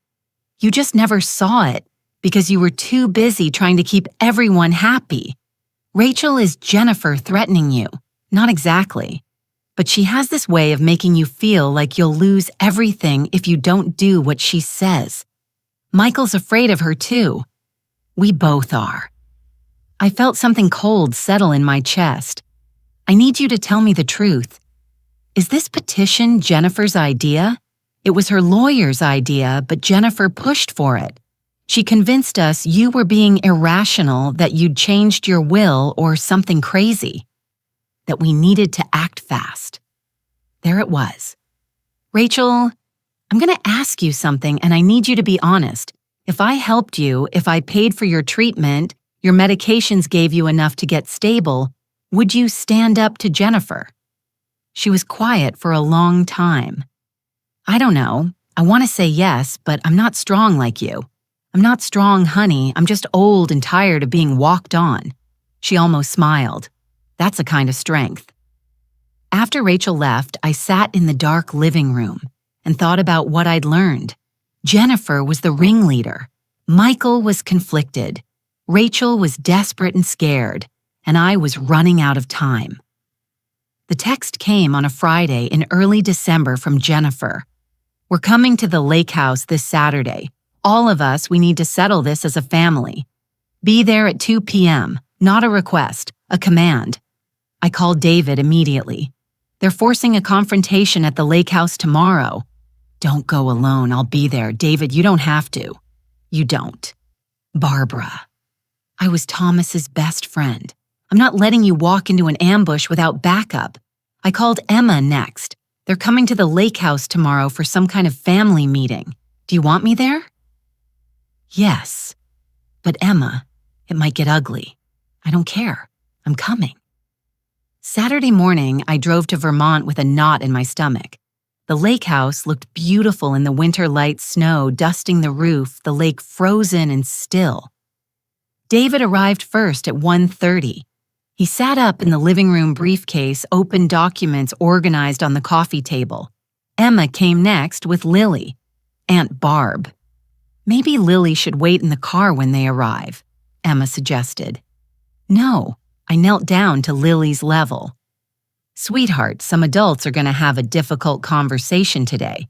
You just never saw it because you were too busy trying to keep everyone happy. Rachel is Jennifer threatening you. Not exactly. But she has this way of making you feel like you'll lose everything if you don't do what she says. Michael's afraid of her too. We both are. I felt something cold settle in my chest. I need you to tell me the truth. Is this petition Jennifer's idea? It was her lawyer's idea, but Jennifer pushed for it. She convinced us you were being irrational, that you'd changed your will or something crazy. That we needed to act fast. There it was. Rachel, I'm going to ask you something and I need you to be honest. If I helped you, if I paid for your treatment, your medications gave you enough to get stable, would you stand up to Jennifer? She was quiet for a long time. I don't know. I want to say yes, but I'm not strong like you. I'm not strong, honey. I'm just old and tired of being walked on. She almost smiled. That's a kind of strength. After Rachel left, I sat in the dark living room and thought about what I'd learned. Jennifer was the ringleader. Michael was conflicted. Rachel was desperate and scared, and I was running out of time. The text came on a Friday in early December from Jennifer. We're coming to the lake house this Saturday. All of us, we need to settle this as a family. Be there at 2 p.m., not a request, a command. I called David immediately. They're forcing a confrontation at the lake house tomorrow. Don't go alone, I'll be there. David, you don't have to. You don't. Barbara. I was Thomas's best friend. I'm not letting you walk into an ambush without backup. I called Emma next. They're coming to the lake house tomorrow for some kind of family meeting. Do you want me there? Yes. But Emma, it might get ugly. I don't care. I'm coming. Saturday morning, I drove to Vermont with a knot in my stomach. The lake house looked beautiful in the winter light snow dusting the roof, the lake frozen and still. David arrived first at 1:30. He sat up in the living room briefcase, open documents organized on the coffee table. Emma came next with Lily, Aunt Barb. Maybe Lily should wait in the car when they arrive, Emma suggested. No, I knelt down to Lily's level. Sweetheart, some adults are going to have a difficult conversation today.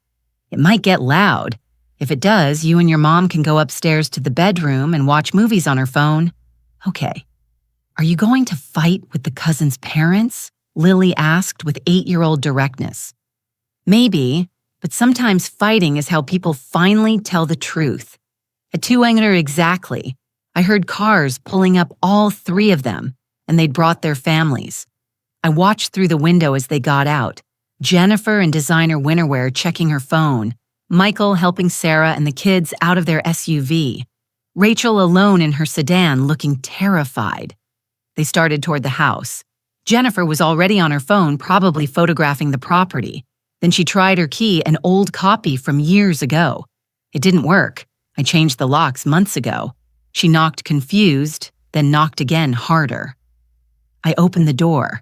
It might get loud. If it does, you and your mom can go upstairs to the bedroom and watch movies on her phone. Okay. Are you going to fight with the cousin's parents? Lily asked with 8-year-old directness. Maybe, but sometimes fighting is how people finally tell the truth. At 2:00 exactly, I heard cars pulling up, all 3 of them, and they'd brought their families. I watched through the window as they got out. Jennifer in designer winterwear checking her phone, Michael helping Sarah and the kids out of their SUV. Rachel alone in her sedan, looking terrified. They started toward the house. Jennifer was already on her phone, probably photographing the property. Then she tried her key, an old copy from years ago. It didn't work. I changed the locks months ago. She knocked confused, then knocked again harder. I opened the door.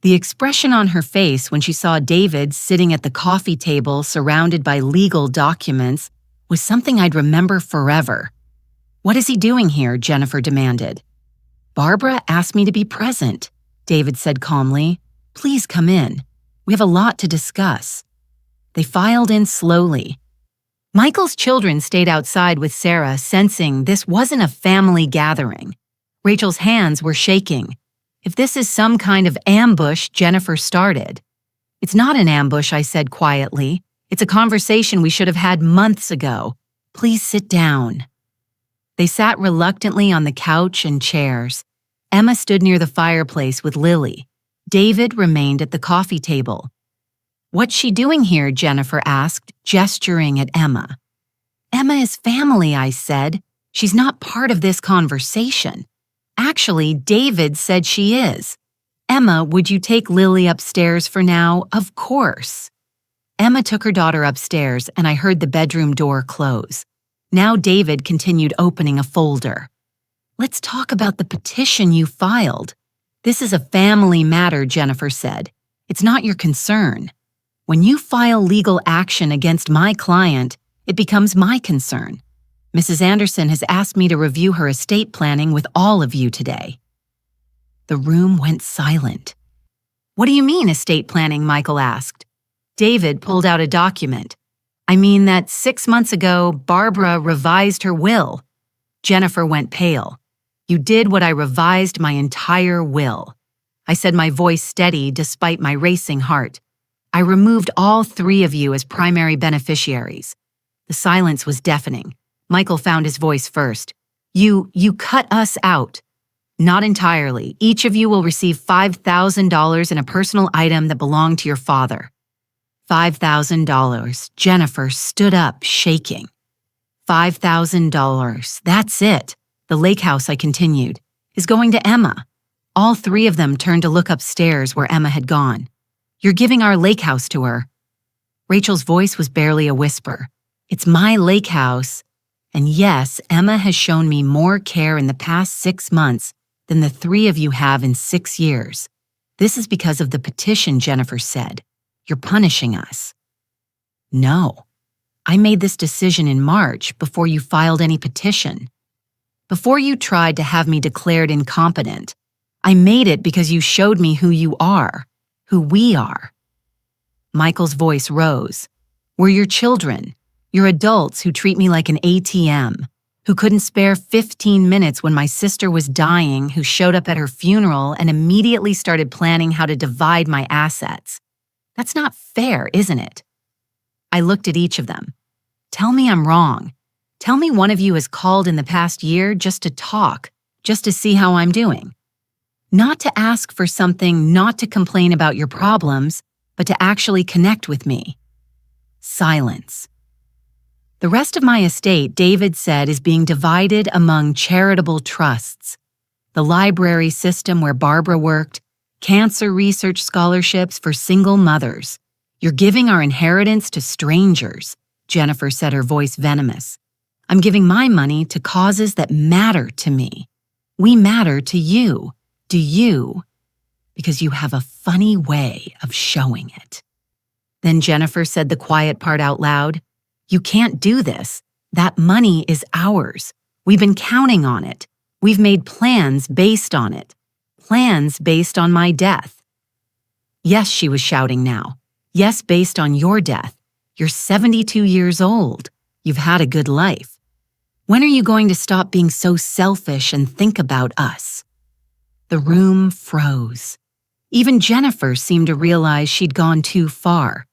The expression on her face when she saw David sitting at the coffee table surrounded by legal documents was something I'd remember forever. "What is he doing here?" Jennifer demanded. "Barbara asked me to be present," David said calmly. "Please come in. We have a lot to discuss." They filed in slowly. Michael's children stayed outside with Sarah, sensing this wasn't a family gathering. Rachel's hands were shaking. "If this is some kind of ambush," Jennifer started. "It's not an ambush," I said quietly. "It's a conversation we should have had months ago. Please sit down." They sat reluctantly on the couch and chairs. Emma stood near the fireplace with Lily. David remained at the coffee table. "What's she doing here?" Jennifer asked, gesturing at Emma. "Emma is family," I said. "She's not part of this conversation." "Actually, David said she is." "Emma, would you take Lily upstairs for now?" "Of course." Emma took her daughter upstairs, and I heard the bedroom door close. Now David continued opening a folder. "Let's talk about the petition you filed." "This is a family matter," Jennifer said. "It's not your concern. When you file legal action against my client, it becomes my concern. Mrs. Anderson has asked me to review her estate planning with all of you today." The room went silent. "What do you mean, estate planning?" Michael asked. David pulled out a document. "I mean that 6 months ago, Barbara revised her will." Jennifer went pale. "You did what I revised my entire will." I said, my voice steady despite my racing heart. "I removed all 3 of you as primary beneficiaries." The silence was deafening. Michael found his voice first. You cut us out." "Not entirely. Each of you will receive $5,000 in a personal item that belonged to your father." $5,000. Jennifer stood up, shaking. $5,000. That's it. "The lake house," I continued, "is going to Emma." All 3 of them turned to look upstairs where Emma had gone. "You're giving our lake house to her." Rachel's voice was barely a whisper. "It's my lake house. And yes, Emma has shown me more care in the past 6 months than the 3 of you have in 6 years. This is because of the petition," Jennifer said. "You're punishing us." "No. I made this decision in March before you filed any petition. Before you tried to have me declared incompetent. I made it because you showed me who you are. Who we are." Michael's voice rose. "We're your children. You're adults who treat me like an ATM, who couldn't spare 15 minutes when my sister was dying, who showed up at her funeral and immediately started planning how to divide my assets. That's not fair, isn't it?" I looked at each of them. "Tell me I'm wrong. Tell me one of you has called in the past year just to talk, just to see how I'm doing. Not to ask for something, not to complain about your problems, but to actually connect with me." Silence. "The rest of my estate," David said, "is being divided among charitable trusts. The library system where Barbara worked, cancer research scholarships for single mothers. You're giving our inheritance to strangers," Jennifer said, her voice venomous. "I'm giving my money to causes that matter to me. We matter to you. Do you? Because you have a funny way of showing it." Then Jennifer said the quiet part out loud. "You can't do this. That money is ours. We've been counting on it. We've made plans based on it. Plans based on my death." "Yes," she was shouting now. "Yes, based on your death. You're 72 years old. You've had a good life. When are you going to stop being so selfish and think about us?" The room froze. Even Jennifer seemed to realize she'd gone too far.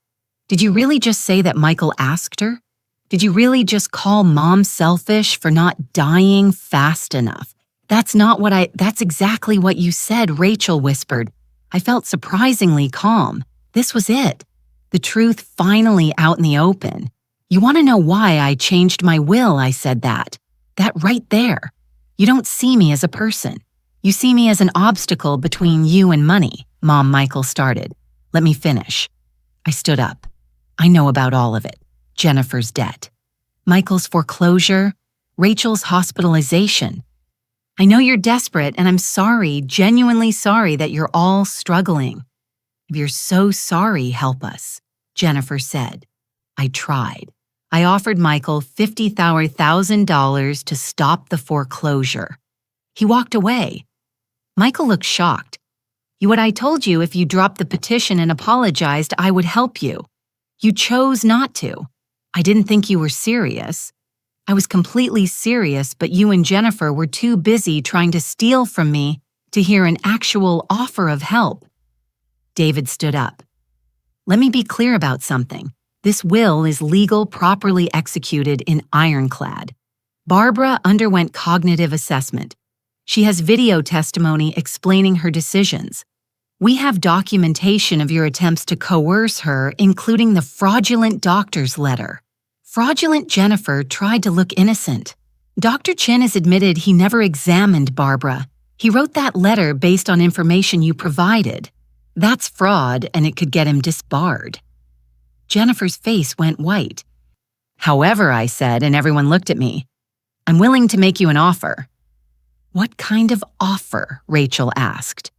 "Did you really just say that Michael asked her? Did you really just call Mom selfish for not dying fast enough?" That's exactly what you said," Rachel whispered. I felt surprisingly calm. This was it. The truth finally out in the open. "You want to know why I changed my will?" I said that. That right there. You don't see me as a person. You see me as an obstacle between you and money, Mom. Michael started. Let me finish. I stood up. I know about all of it. Jennifer's debt, Michael's foreclosure, Rachel's hospitalization. I know you're desperate, and I'm sorry, genuinely sorry that you're all struggling. If you're so sorry, help us, Jennifer said. I tried. I offered Michael $50,000 to stop the foreclosure. He walked away. Michael looked shocked. What I told you, if you dropped the petition and apologized, I would help you. You chose not to. I didn't think you were serious. I was completely serious, but you and Jennifer were too busy trying to steal from me to hear an actual offer of help. David stood up. Let me be clear about something. This will is legal, properly executed in ironclad. Barbara underwent cognitive assessment. She has video testimony explaining her decisions. We have documentation of your attempts to coerce her, including the fraudulent doctor's letter. Fraudulent Jennifer tried to look innocent. Dr. Chin has admitted he never examined Barbara. He wrote that letter based on information you provided. That's fraud, and it could get him disbarred. Jennifer's face went white. However, I said, and everyone looked at me, I'm willing to make you an offer. What kind of offer? Rachel asked.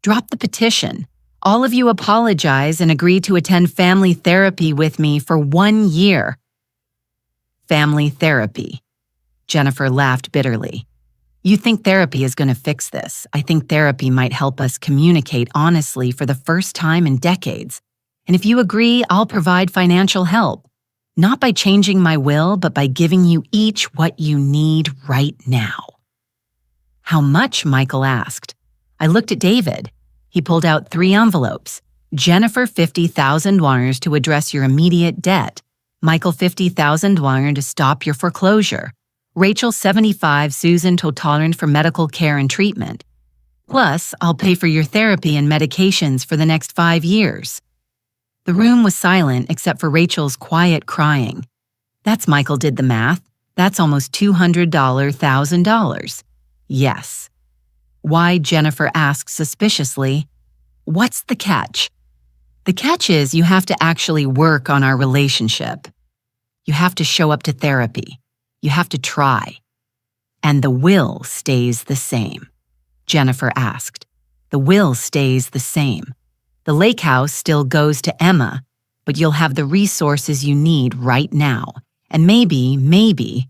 Drop the petition. All of you apologize and agree to attend family therapy with me for 1 year. Family therapy. Jennifer laughed bitterly. You think therapy is going to fix this. I think therapy might help us communicate honestly for the first time in decades. And if you agree, I'll provide financial help. Not by changing my will, but by giving you each what you need right now. How much? Michael asked. I looked at David. He pulled out 3 envelopes. Jennifer $50,000 to address your immediate debt. Michael $50,000 to stop your foreclosure. Rachel $75,000 Susan tolerant for medical care and treatment. Plus, I'll pay for your therapy and medications for the next 5 years. The room was silent except for Rachel's quiet crying. That's Michael did the math. That's almost $200,000. Yes. Why? Jennifer asked suspiciously. What's the catch? The catch is you have to actually work on our relationship. You have to show up to therapy. You have to try. And the will stays the same. Jennifer asked. The will stays the same. The lake house still goes to Emma, but you'll have the resources you need right now. And maybe,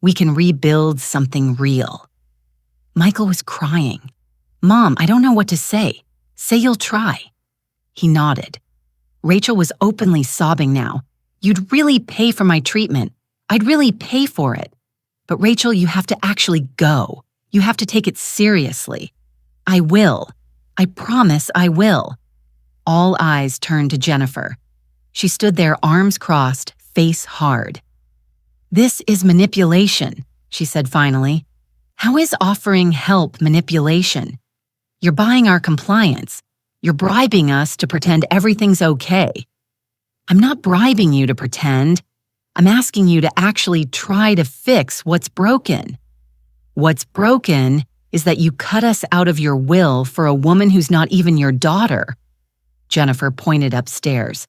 we can rebuild something real. Michael was crying. Mom, I don't know what to say. Say you'll try. He nodded. Rachel was openly sobbing now. You'd really pay for my treatment. I'd really pay for it. But Rachel, you have to actually go. You have to take it seriously. I will. I promise I will. All eyes turned to Jennifer. She stood there, arms crossed, face hard. This is manipulation, she said finally. How is offering help manipulation? You're buying our compliance. You're bribing us to pretend everything's okay. I'm not bribing you to pretend. I'm asking you to actually try to fix what's broken. What's broken is that you cut us out of your will for a woman who's not even your daughter. Jennifer pointed upstairs.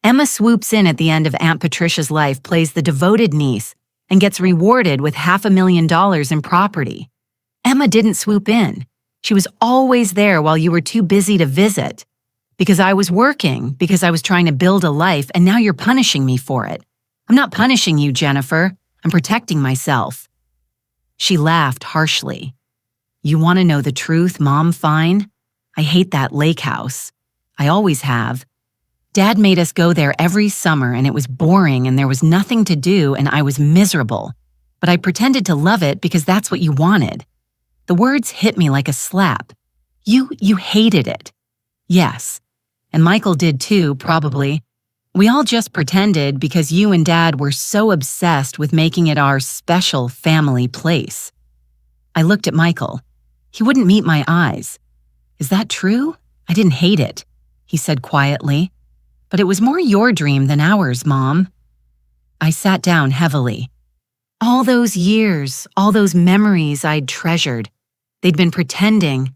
Emma swoops in at the end of Aunt Patricia's life, plays the devoted niece, and gets rewarded with $500,000 in property. Emma didn't swoop in. She was always there while you were too busy to visit. Because I was working, because I was trying to build a life, and now you're punishing me for it. I'm not punishing you, Jennifer. I'm protecting myself. She laughed harshly. You want to know the truth, Mom? Fine. I hate that lake house. I always have. Dad made us go there every summer, and it was boring, and there was nothing to do, and I was miserable. But I pretended to love it because that's what you wanted. The words hit me like a slap. You hated it. Yes. And Michael did too, probably. We all just pretended because you and Dad were so obsessed with making it our special family place. I looked at Michael. He wouldn't meet my eyes. Is that true? I didn't hate it, he said quietly. But it was more your dream than ours, Mom. I sat down heavily. All those years, all those memories I'd treasured, they'd been pretending.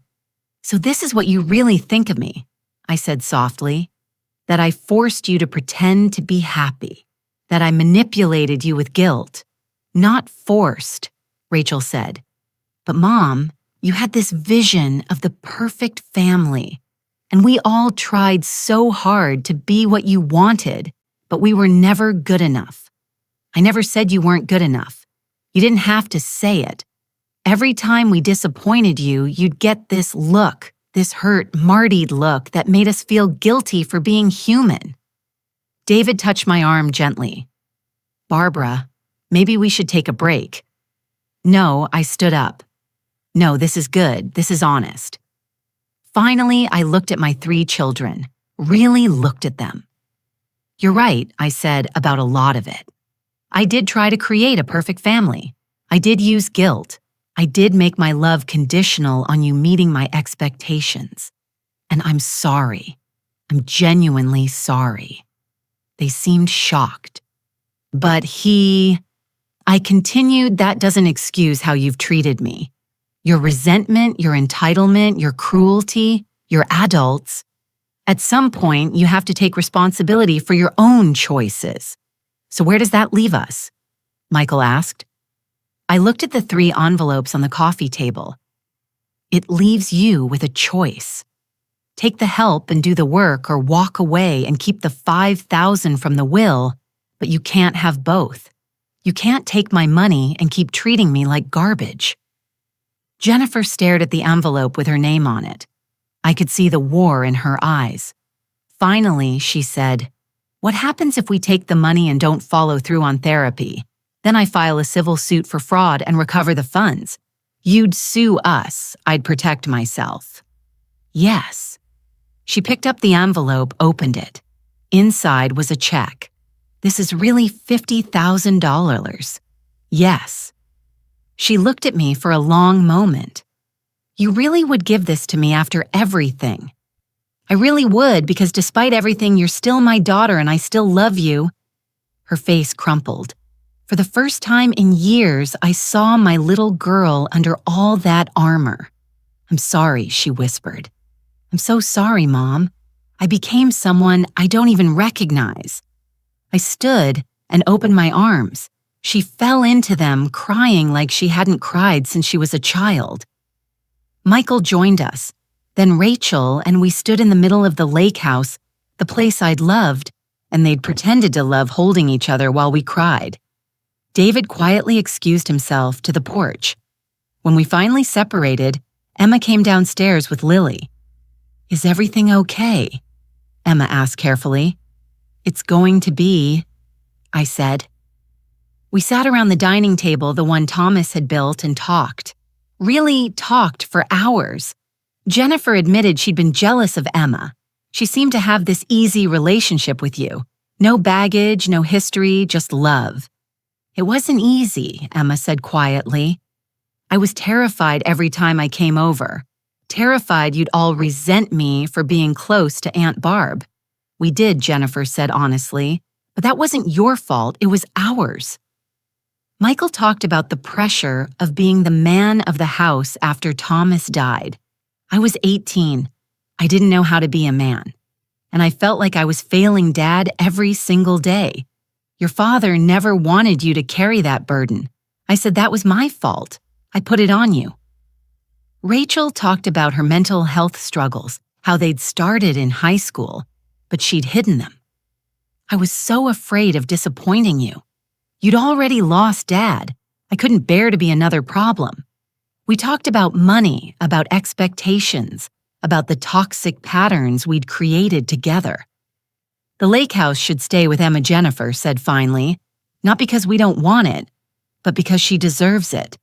So this is what you really think of me, I said softly, that I forced you to pretend to be happy, that I manipulated you with guilt. Not forced, Rachel said. But Mom, you had this vision of the perfect family, and we all tried so hard to be what you wanted, but we were never good enough. I never said you weren't good enough. You didn't have to say it. Every time we disappointed you, you'd get this look, this hurt, martyred look that made us feel guilty for being human. David touched my arm gently. Barbara, maybe we should take a break. No, I stood up. No, this is good. This is honest. Finally, I looked at my 3 children, really looked at them. You're right, I said, about a lot of it. I did try to create a perfect family. I did use guilt. I did make my love conditional on you meeting my expectations. And I'm sorry. I'm genuinely sorry. They seemed shocked. But I continued, that doesn't excuse how you've treated me. Your resentment, your entitlement, your cruelty, your adults. At some point, you have to take responsibility for your own choices. So where does that leave us? Michael asked. I looked at the 3 envelopes on the coffee table. It leaves you with a choice. Take the help and do the work, or walk away and keep the $5,000 from the will, but you can't have both. You can't take my money and keep treating me like garbage. Jennifer stared at the envelope with her name on it. I could see the war in her eyes. Finally, she said, what happens if we take the money and don't follow through on therapy? Then I file a civil suit for fraud and recover the funds. You'd sue us. I'd protect myself. Yes. She picked up the envelope, opened it. Inside was a check. This is really $50,000. Yes. She looked at me for a long moment. You really would give this to me after everything. I really would, because despite everything, you're still my daughter and I still love you. Her face crumpled. For the first time in years, I saw my little girl under all that armor. I'm sorry, she whispered. I'm so sorry, Mom. I became someone I don't even recognize. I stood and opened my arms. She fell into them, crying like she hadn't cried since she was a child. Michael joined us, then Rachel, and we stood in the middle of the lake house, the place I'd loved, and they'd pretended to love holding each other while we cried. David quietly excused himself to the porch. When we finally separated, Emma came downstairs with Lily. Is everything okay? Emma asked carefully. It's going to be, I said. We sat around the dining table, the one Thomas had built, and talked. Really talked for hours. Jennifer admitted she'd been jealous of Emma. She seemed to have this easy relationship with you. No baggage, no history, just love. It wasn't easy, Emma said quietly. I was terrified every time I came over. Terrified you'd all resent me for being close to Aunt Barb. We did, Jennifer said honestly, but that wasn't your fault, it was ours. Michael talked about the pressure of being the man of the house after Thomas died. I was 18. I didn't know how to be a man. And I felt like I was failing Dad every single day. Your father never wanted you to carry that burden. I said that was my fault. I put it on you. Rachel talked about her mental health struggles, how they'd started in high school, but she'd hidden them. I was so afraid of disappointing you. You'd already lost Dad. I couldn't bear to be another problem. We talked about money, about expectations, about the toxic patterns we'd created together. The lake house should stay with Emma Jennifer said finally, not because we don't want it, but because she deserves it.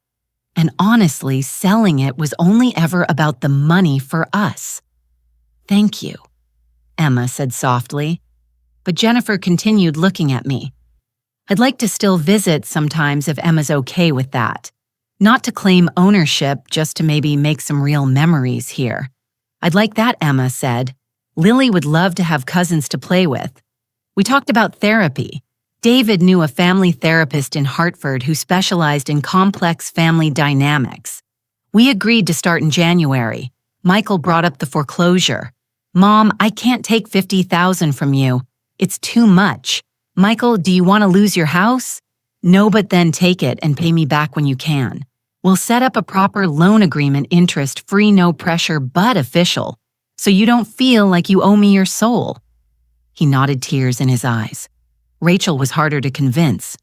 And honestly, selling it was only ever about the money for us. Thank you, Emma said softly. But Jennifer continued looking at me. I'd like to still visit sometimes if Emma's okay with that. Not to claim ownership, just to maybe make some real memories here. I'd like that, Emma said. Lily would love to have cousins to play with. We talked about therapy. David knew a family therapist in Hartford who specialized in complex family dynamics. We agreed to start in January. Michael brought up the foreclosure. "Mom, I can't take $50,000 from you. It's too much. Michael, do you want to lose your house?" "No, but then take it and pay me back when you can. We'll set up a proper loan agreement, interest-free, no pressure, but official, so you don't feel like you owe me your soul." He nodded, tears in his eyes. Rachel was harder to convince.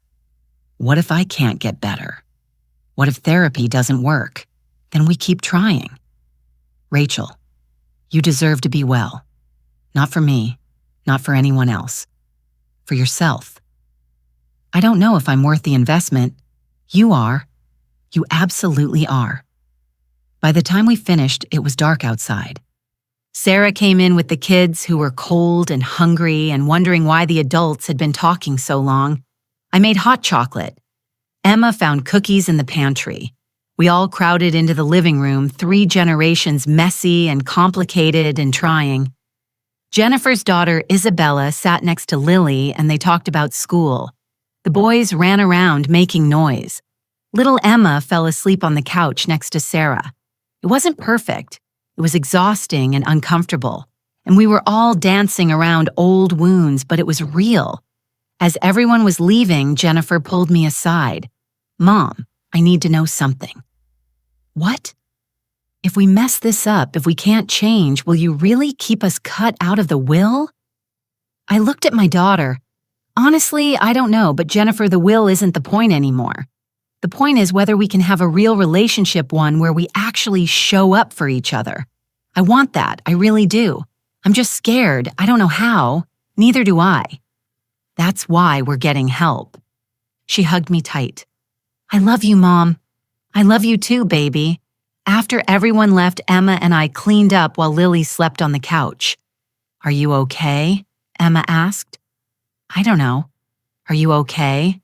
What if I can't get better? What if therapy doesn't work? Then we keep trying. Rachel, you deserve to be well. Not for me, not for anyone else. For yourself. I don't know if I'm worth the investment. You are. You absolutely are. By the time we finished, it was dark outside. Sarah came in with the kids, who were cold and hungry and wondering why the adults had been talking so long. I made hot chocolate. Emma found cookies in the pantry. We all crowded into the living room, 3 generations messy and complicated and trying. Jennifer's daughter, Isabella, sat next to Lily and they talked about school. The boys ran around making noise. Little Emma fell asleep on the couch next to Sarah. It wasn't perfect. It was exhausting and uncomfortable, and we were all dancing around old wounds, but it was real. As everyone was leaving, Jennifer pulled me aside. "Mom, I need to know something." "What?" "If we mess this up, if we can't change, will you really keep us cut out of the will?" I looked at my daughter. "Honestly, I don't know, but Jennifer, the will isn't the point anymore. The point is whether we can have a real relationship, one where we actually show up for each other. I want that, I really do. I'm just scared, I don't know how, neither do I. That's why we're getting help." She hugged me tight. "I love you, Mom. I love you too, baby." After everyone left, Emma and I cleaned up while Lily slept on the couch. "Are you okay?" Emma asked. "I don't know. Are you okay?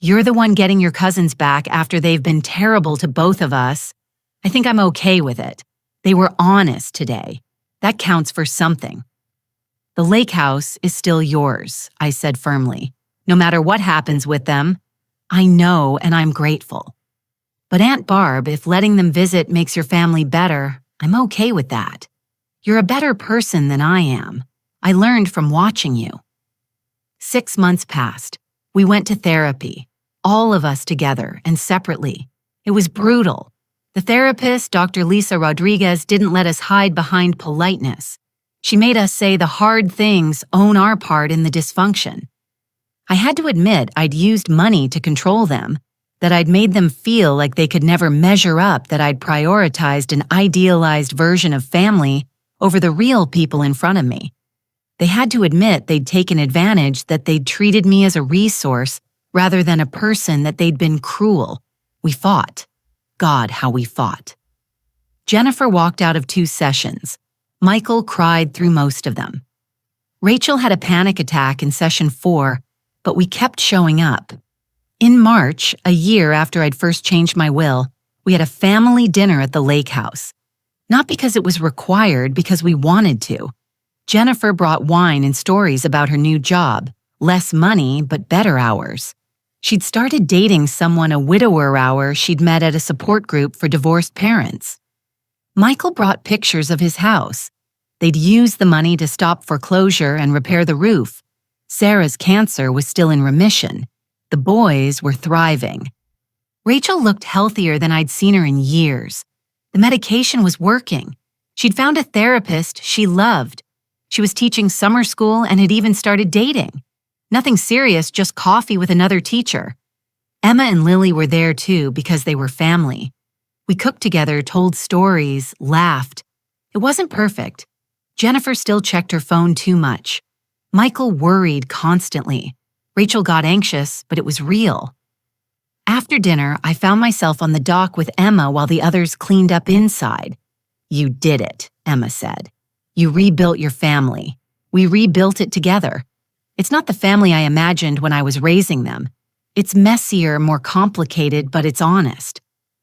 You're the one getting your cousins back after they've been terrible to both of us. I think I'm okay with it. They were honest today. That counts for something." "The lake house is still yours," I said firmly. "No matter what happens with them, I know and I'm grateful. But Aunt Barb, if letting them visit makes your family better, I'm okay with that. You're a better person than I am. I learned from watching you." 6 months passed. We went to therapy, all of us together and separately. It was brutal. The therapist, Dr. Lisa Rodriguez, didn't let us hide behind politeness. She made us say the hard things, own our part in the dysfunction. I had to admit I'd used money to control them, that I'd made them feel like they could never measure up, that I'd prioritized an idealized version of family over the real people in front of me. They had to admit they'd taken advantage, that they'd treated me as a resource rather than a person, that they'd been cruel. We fought. God, how we fought. Jennifer walked out of 2 sessions. Michael cried through most of them. Rachel had a panic attack in session 4, but we kept showing up. In March, a year after I'd first changed my will, we had a family dinner at the lake house. Not because it was required, because we wanted to. Jennifer brought wine and stories about her new job, less money but better hours. She'd started dating someone, a widower hour she'd met at a support group for divorced parents. Michael brought pictures of his house. They'd used the money to stop foreclosure and repair the roof. Sarah's cancer was still in remission. The boys were thriving. Rachel looked healthier than I'd seen her in years. The medication was working. She'd found a therapist she loved. She was teaching summer school and had even started dating. Nothing serious, just coffee with another teacher. Emma and Lily were there too because they were family. We cooked together, told stories, laughed. It wasn't perfect. Jennifer still checked her phone too much. Michael worried constantly. Rachel got anxious, but it was real. After dinner, I found myself on the dock with Emma while the others cleaned up inside. "You did it," Emma said. "You rebuilt your family. We rebuilt it together. It's not the family I imagined when I was raising them. It's messier, more complicated, but it's honest.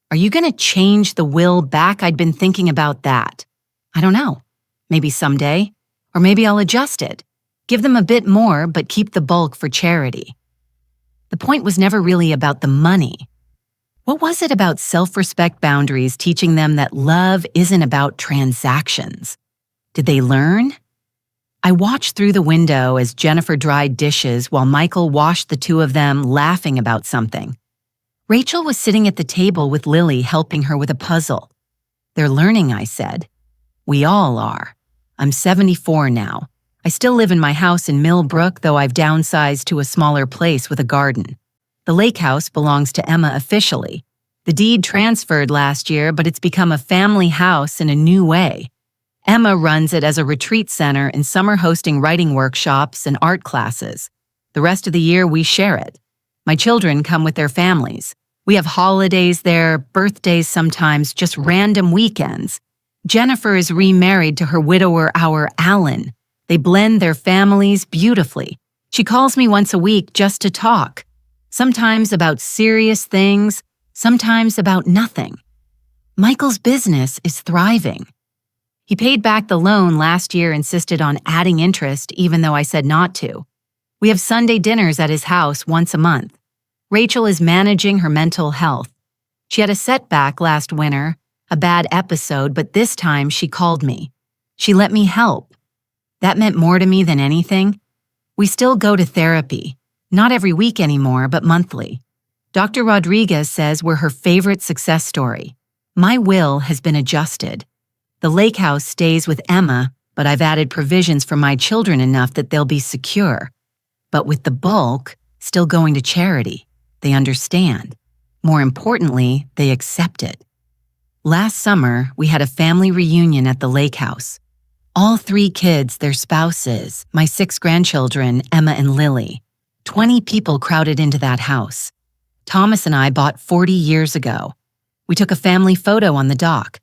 Are you going to change the will back? I'd been thinking about that. I don't know. Maybe someday. Or maybe I'll adjust it. Give them a bit more, but keep the bulk for charity." The point was never really about the money. What was it about self-respect boundaries teaching them that love isn't about transactions? Did they learn? I watched through the window as Jennifer dried dishes while Michael washed the two of them laughing about something. Rachel was sitting at the table with Lily helping her with a puzzle. They're learning, I said. We all are. I'm 74 now. I still live in my house in Millbrook, though I've downsized to a smaller place with a garden. The lake house belongs to Emma officially. The deed transferred last year, but it's become a family house in a new way. Emma runs it as a retreat center and summer hosting writing workshops and art classes. The rest of the year we share it. My children come with their families. We have holidays there, birthdays sometimes, just random weekends. Jennifer is remarried to her widower, Alan. They blend their families beautifully. She calls me once a week just to talk. Sometimes about serious things, sometimes about nothing. Michael's business is thriving. He paid back the loan last year, insisted on adding interest even though I said not to. We have Sunday dinners at his house once a month. Rachel is managing her mental health. She had a setback last winter, a bad episode, but this time she called me. She let me help. That meant more to me than anything. We still go to therapy, not every week anymore, but monthly. Dr. Rodriguez says we're her favorite success story. My will has been adjusted. The lake house stays with Emma, but I've added provisions for my children enough that they'll be secure. But with the bulk, still going to charity. They understand. More importantly, they accept it. Last summer, we had a family reunion at the lake house. All 3 kids, their spouses, my 6 grandchildren, Emma and Lily. 20 people crowded into that house. Thomas and I bought 40 years ago. We took a family photo on the dock.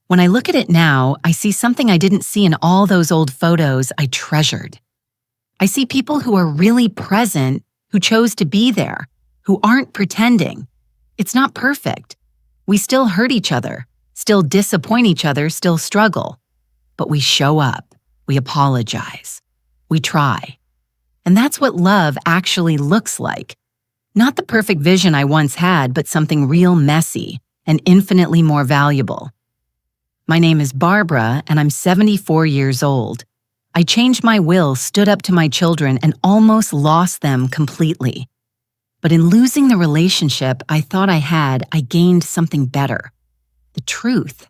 When I look at it now, I see something I didn't see in all those old photos I treasured. I see people who are really present, who chose to be there, who aren't pretending. It's not perfect. We still hurt each other, still disappoint each other, still struggle. But we show up, we apologize, we try. And that's what love actually looks like. Not the perfect vision I once had, but something real messy and infinitely more valuable. My name is Barbara, and I'm 74 years old. I changed my will, stood up to my children, and almost lost them completely. But in losing the relationship I thought I had, I gained something better. The truth.